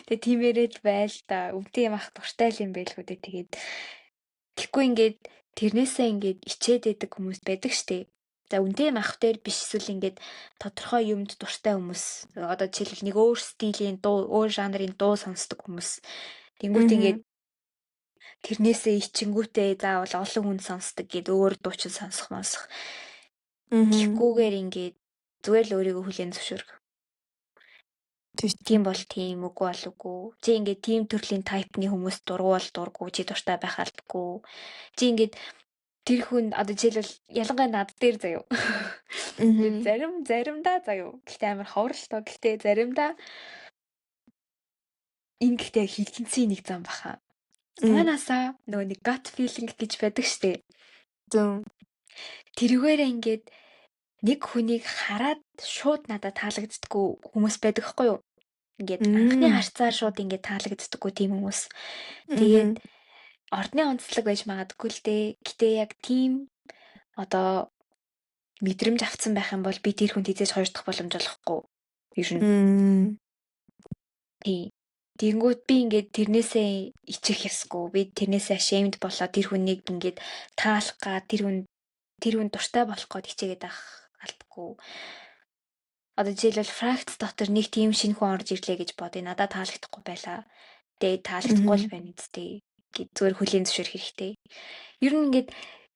A: Тэгээд тиймэрэл байл та. Үнтэй юм авах дуртай л юм байлгүй дээ. Тэгээд тэгэхгүй ингээд тэрнээсээ ингээд ичээд байдаг хүмүүс байдаг штэ. За үнтэй юм авах дээр биш эсвэл ингээд тодорхой юмд дуртай хүмүүс. Одоо жишээлбэл нэг өөр стилийн дуу, өөр жанрын дуу сонсдог хүмүүс. Тэнгүүт ингээд тэрнээсээ ичингүүтээ заавал олон хүн сонсдог гэд өөр дуучин сонсох. Тэгэхгүйгээр ингээд зүгээр л өөрийгөө хүлээн зөвшөөрөх. Тийм бол тийм үгүй бол үгүй. Чи ингээд тийм төрлийн тайпны хүмүүс дургуул дургу чи дуртай байх албагүй. Чи ингээд тэр хүн одоо жишээлбэл ялангуяа над дээр заяа. Заримдаа заяа. Гэхдээ амар ховролтой. Гэхдээ заримдаа энэ гэхдээ хилэнцгийн нэг зам баха. Манасаа нөгөө нэг gut feeling гэж байдаг штэ. Тэрүүгээрээ ингээд нэг хүнийг хараад шууд надад таалагддаггүй хүмүүс байдаг хгүй юу? Ингээд анхны харцаар шууд ингээд таалагддаггүй тийм хүмүүс. Тэгээд ордны онцлог байж магадгүй л дээ. Гэтэ яг тийм одоо мэдрэмж авцсан байх юм бол би тэр хүнд хизээж хоёр дахь боломж олохгүй. Ер нь. Тэгэнгүүт би ингээд тэрнээсээ ичих ёсгүй. Би тэрнээсээ ashamed болоод тэр хүнийг ингээд таалах га тэр хүн дуртай болох гээд хичээгээд авах албагүй. Одоо жишээлбэл фракц дотор нэг тийм шинэ хүн орж ирлээ гэж бодъё. Надад таалагдахгүй байлаа. Тэгээд таалагдахгүй л байна үстэй. Гэт зүгээр хүлээн зөвшөөрөх хэрэгтэй. Ер нь ингээд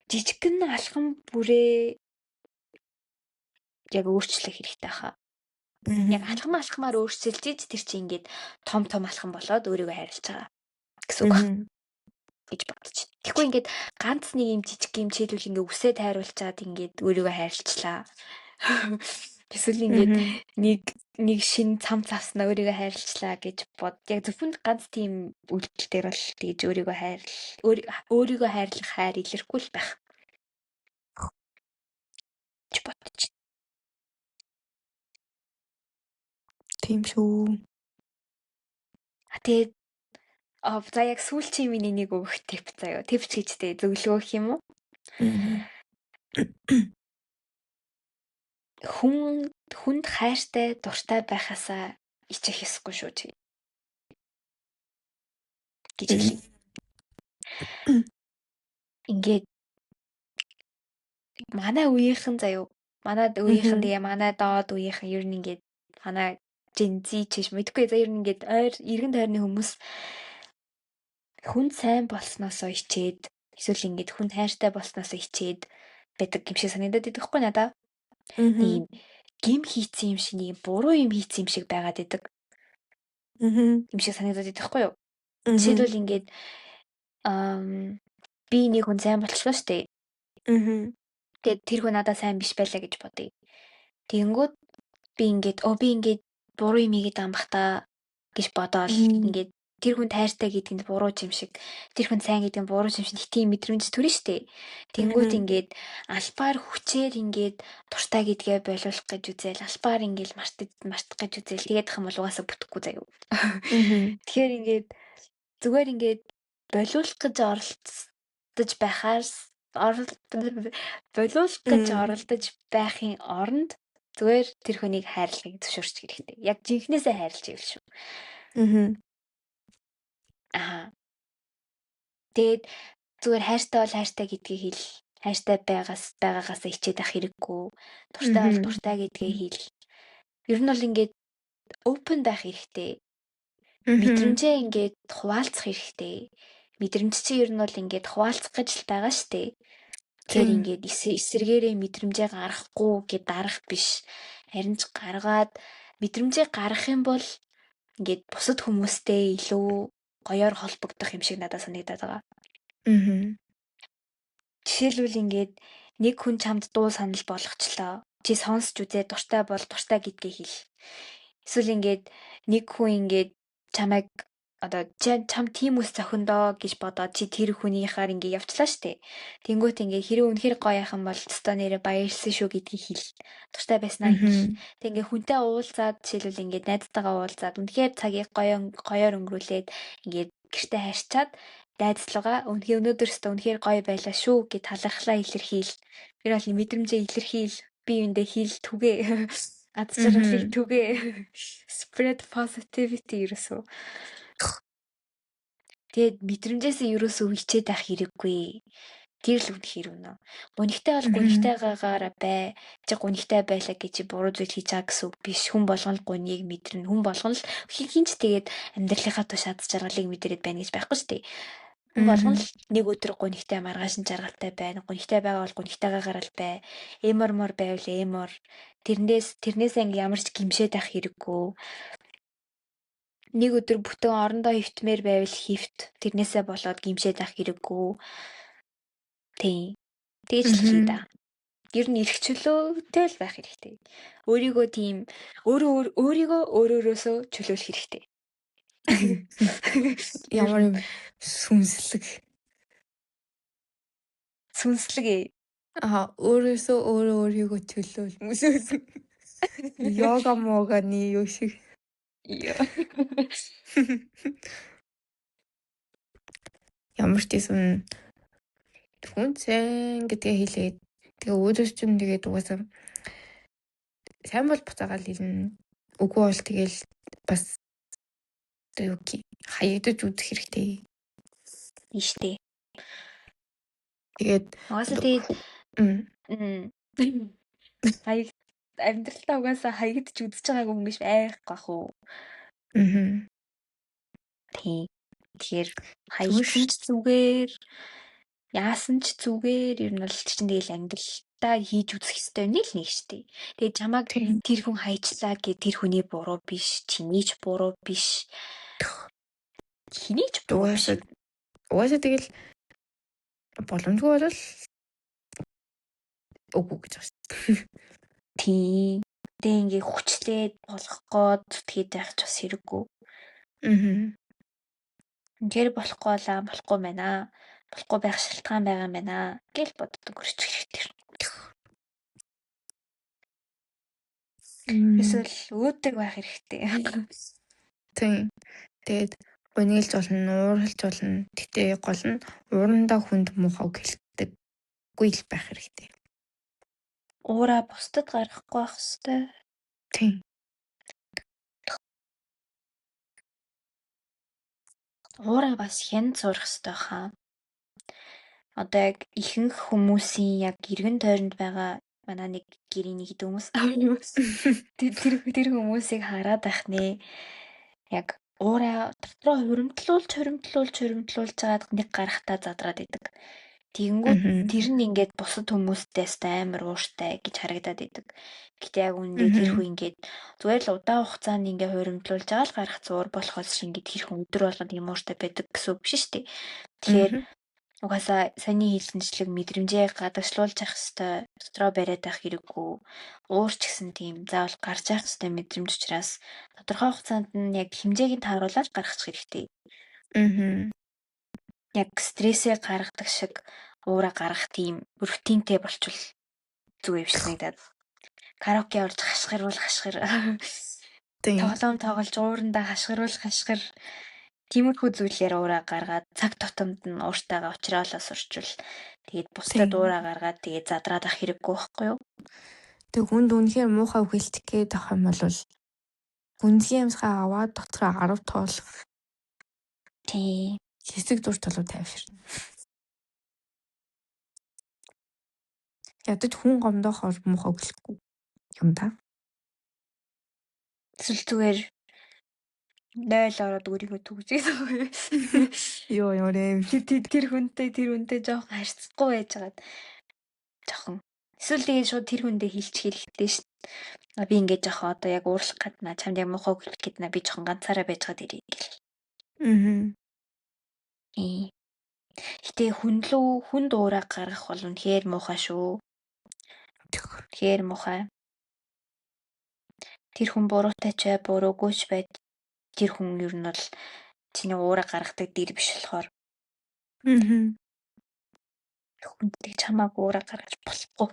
A: жижигхэн алхам бүрээ яг өөрчлөх хэрэгтэй хаа. Яг алхамаар өөрчилж тэр чинь ингээд том алхам болоод өөрийгөө хайрлаж байгаа гэсэн үг гэж бодож байна. Тэгэхгүй ингээд ганц нэг юм жижиг юм чийлүүл ингээд үсээ тайруулчаад ингээд өөрийгөө хайрлчлаа. Эсвэл ингээд нэг шин цам цавснаа өөрийгөө хайрлчлаа гэж бод. Яг зөвхөн ганц тийм үйлдэл дээр бол тэгж өөрийгөө хайрлах хайр илэрхгүй л байх. гэж бодож байна.
B: Тийм шүү.
A: Тэгээд за яг сүүлчийн миний нэг өгөх тип заяа. Типч гэжтэй зөвлөгөөх юм уу? Хүнд хайртай дуртай байхасаа ичих ёсгүй шүү чи. гэж хэлээ. Ингээд манай үеийнхэн заяа. Манад үеийнхэн тэгээ манай доод үеийнхэн ер нь ингээд манай Gen Z ч мэдгүй за ер нь ингээд эргэн тойрны хүмүүс хүн сайн болсноосоо ичээд Эсвэл ингээд хүн хайртай болсноос хичээд байдаг юм шиг санагдаад байдаг хгүй надаа. Нэг юм гим хийцэн юм шиг нэг буруу юм хийцэн юм шиг байгаад байдаг. Юм шиг санагдаад байдаг хгүй юу? Жишээлбэл ингээд би нэг хүн сайн болчихлоо штэ. Тэгээд тэр хүн надад сайн биш байлаа гэж бодъё. Тэгэнгүүт би ингээд буруу юм игээд амбах та гэж бодоол ингээд тэр хүн тайртай гэдгэнд буруу юм шиг тэр хүн сайн гэдэг нь буруу юм шиг тийм мэдрэмж төрнө штэ. Тэнгүүт ингээд албаар хүчээр ингээд дуртай гэдгээ болиулах гэж үзэл албаар ингээд мартах гэж үзэл тэгээд ах юм бол угаасаа бүтэхгүй заяа. Тэгэхээр ингээд зүгээр ингээд болиулах гэж оролдож байхын оронд зүгээр тэр хүнийг хайрлахыг зөвшөөрч хэрэгтэй. Яг жинхнээсээ хайрлаж ивэл шүү. Тэгээд зүгээр хайртай бол хайртай гэдгийг хэл. Хайртай байгаагаас ичээд ах хэрэггүй. Дуртай бол дуртай гэдгээ хэл. Ер нь бол ингээд open байх хэрэгтэй. Мэдрэмжээ ингээд хуваалцах хэрэгтэй. Мэдрэмж чинь ер нь бол ингээд хуваалцах гэж л байгаа штэ. Тэгэхээр ингээд эсэргээрээ мэдрэмжээ гаргахгүй гэд дарах биш. Харин ч гаргаад мэдрэмжээ гаргах юм бол ингээд бусад хүмүүстэй илүү гоёор холбогдох юм шиг надад санагдаад байгаа. Жишээлбэл ингээд нэг хүн чамд дуу санал болгочлоо. Чи сонсч үзээ дуртай бол дуртай гэдгээ хэл. Эсвэл ингээд нэг хүн ингээд чамайг одоо чам тийм үс зохиндоо гэж бодоод чи тэр хүнийхаар ингээд явчлаа штэ. Тэнгүүт ингээд хэрэв үнэхээр гоё яхан бол өстой нэрэ баярлсан шүү гэдгийг хэл. Дуртай байснаа хэл. Тэг ингээд хүнтэй уулзаад жишээлбэл ингээд найзтайгаа уулзаад үнэхээр цагийг гоёор өнгөрүүлээд ингээд гэртээ харьчаад найзлуугаа өнөөдөр өстой үнэхээр гоё байлаа шүү гэд талархлаа илэрхийл. Тэр бол мэдрэмжээ илэрхийл. Би юундээ хэл түгээ. Ад жаргалыг түгээ. Spread positivity ерөөсөө. Тэгээд мэдрэмжээсээ ерөөсөө хичээд авах хэрэггүй. Тэр л үнэхээр үнэ. Гунигтай бол гунигтайгаагаар бай. Чи гунигтай байлаа гэж чи буруу зүйл хийж байгаа гэсэн үг биш. Хүн болгон л гуниг мэдэрнэ. Хүн болгон л хинч тэгээд амьдралынхаа туш ад жаргалыг мэдэрээд байна гэж байхгүй шүү дээ. Хүн болгон л нэг өдөр гунигтай маргааш нь жаргалтай байна. Гунигтай байгаа бол гунигтайгаагаар л бай. Эмор байвал эмор. Тэрнээс анги ямар ч гимшээд авах хэрэггүй. Нэг өдөр бүтэн орондоо хөвтмээр байвал хөвт. Тэрнээсээ болоод гимшээд авах хэрэггүй. Тийм. Тэгж л хий да. Ер нь эрх чөлөөтэй л байх хэрэгтэй. Өөрийгөө тийм өөрийгөө өөрөөсөө чөлөөлөх хэрэгтэй.
B: Ямар юм сүнслэг.
A: Сүнслэг ээ.
B: Өөрөөсөө өөрийгөө чөлөөл. Йога моганы юу шиг. Ямар ч юм хүн сайн гэдгээ хэлээд тэгээ өөрөөс ч юм тэгээд угаасаа сайн бол буцаагаал хэлнэ. Үгүй бол тэгэл бас хаягдаж үзэх хэрэгтэй.
A: Ийштэй.
B: Тэгээд
A: угаасаа тэгээд амьдралтаа угаасаа хаягдаж үзэж байгааг юм биш айхгүй хаа. Тийм. Тэгэхээр хаягдсан ч зүгээр яасан ч зүгээр ер нь бол чинь тэгэл амьдралтаа хийж үзэх хэрэгтэй нэг л нэг штеп. Тэгээд чамаг тэр хүн хайчлаа гэ тэр хүний буруу биш, чиний ч буруу биш. Чиний ч буруу биш.
B: Угаасаа тэгэл боломжгүй бол үгүй гэж байна.
A: Тийм. Тэгээ ингээ хүчлээд болох гээд зүтгээд байх ч бас хэрэггүй. Тэр болохгүй байна. Болохгүй байх шалтгаан байгаа юм байна гэж боддог өрч хэрэгтэй. Эсвэл өөдөг байх хэрэгтэй.
B: Тийм. Тэгээд гонилж болно, ууралж болно. Тэгтээ гол нь уурандаа хүнд муухай хэлдэггүй л байх хэрэгтэй.
A: Уураа бусдад гаргахгүй байх хэрэгтэй.
B: Тийм.
A: Уураа бас хянд сурах хэрэгтэй хаа. Одоо яг ихэнх хүмүүсийн яг эргэн тойронд байгаа манай нэг гэрийн нэг хүмүүс тэр хүмүүсийг хараад байх нэ. Яг уураа дотроо хуримтлуулж жагаад нэг гарахтаа задраад идэг. Тэгэнгүүт тэр нь ингээд бусад хүмүүстэй амар ууштай гэж харагдаад идэг. Гэтэ яг үүндээ тэр хүн ингээд зүгээр л удаан хугацаанд ингээд хуримтлуулж байгаа л гарах зур болохоос ингээд тэр хүн өдөр болгоод юм ууштай байдаг гэсэн үг биш шүү дээ. Тэгэхээр угаасаа саний хэлсэнчлэг мэдрэмжээ гадагшлуулж явах хэвээр дотроо бариад байх хэрэггүй. Уурч гэсэн тийм заавал гарч явах хэвээр мэдрэмж учраас тодорхой хугацаанд нь яг хэмжээг нь тааруулаад гаргачих хэрэгтэй. Яг стрессээ гаргадаг шиг уураа гаргах тийм рутинтэй болчвол зүгээр биш санагдаад. Караоке орж хашгируул. Тоглоом тоглож уурандаа хашгируул. Тиймэрхүү зүйлээр уураа гаргаад цаг тутамд нь ууртайгаа уулзраалаа сурчвал тэгээд бусдад уураа гаргаад тэгээд задраад ах хэрэггүй байхгүй юу?
B: Тэг хүнд үнэхээр муухай үгэлтэх гээд авах юм бол гүнзгий юмсгаа аваад дотроо 10 тоолох.
A: Тий.
B: Хэсэг дур толгой тайвширна. Ядаж хүн гомдохоор муухай үгэлэхгүй юм да.
A: Эсвэл зүгээр 0 ороод өөрийгөө түгжээд байгаа.
B: Йоо
A: Тэр хүнтэй жоох харьцахгүй байж байгаад жоохон. Эсвэл тэгээд шууд тэр хүндээ хэлчихэлтэй шүү. Би ингэж жоох одоо яг уурлах гадна чамд яг муухай үгэлэх гэднэ би жоохон ганцаараа байж байгаад ирээ гэл. Гэтэ хүнд уураа гаргах бол үнэхээр муухай шүү. Тэгэхээр муухай. Тэр хүн буруутай ч бай, буруугүй ч бай. Тэр хүн ер нь бол чиний уураа гаргадаг дэр биш болохоор. Хүндээ чамаагүй уураа гаргаж болохгүй.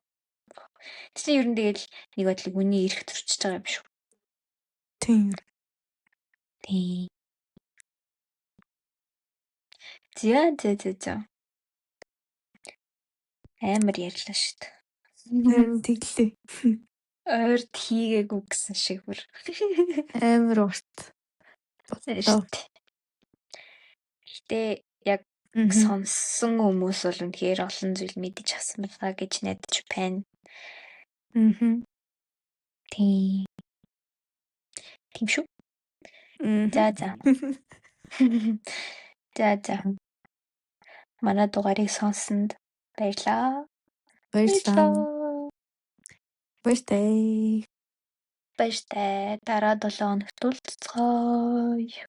A: Тэгсэн ер нь тэгэл нэг бодлыг үний эрх төрчихөж байгаа юм шүү.
B: Тийм.
A: За. Амар ярьлаа шүү дээ.
B: Тэглээ.
A: Ойрд хийгээгүй гэсэн шиг бүр.
B: Амар урт.
A: Гэтэ яг сонссон хүмүүс бол үнэхээр олон зүйл мэдэж авсан байна гэж найдаж байна. Тийм шүү. За. Манай дугаарыг сонссонд баярлалаа.
B: Баяртай.
A: Дараа 7 хоногт уулзцгаая.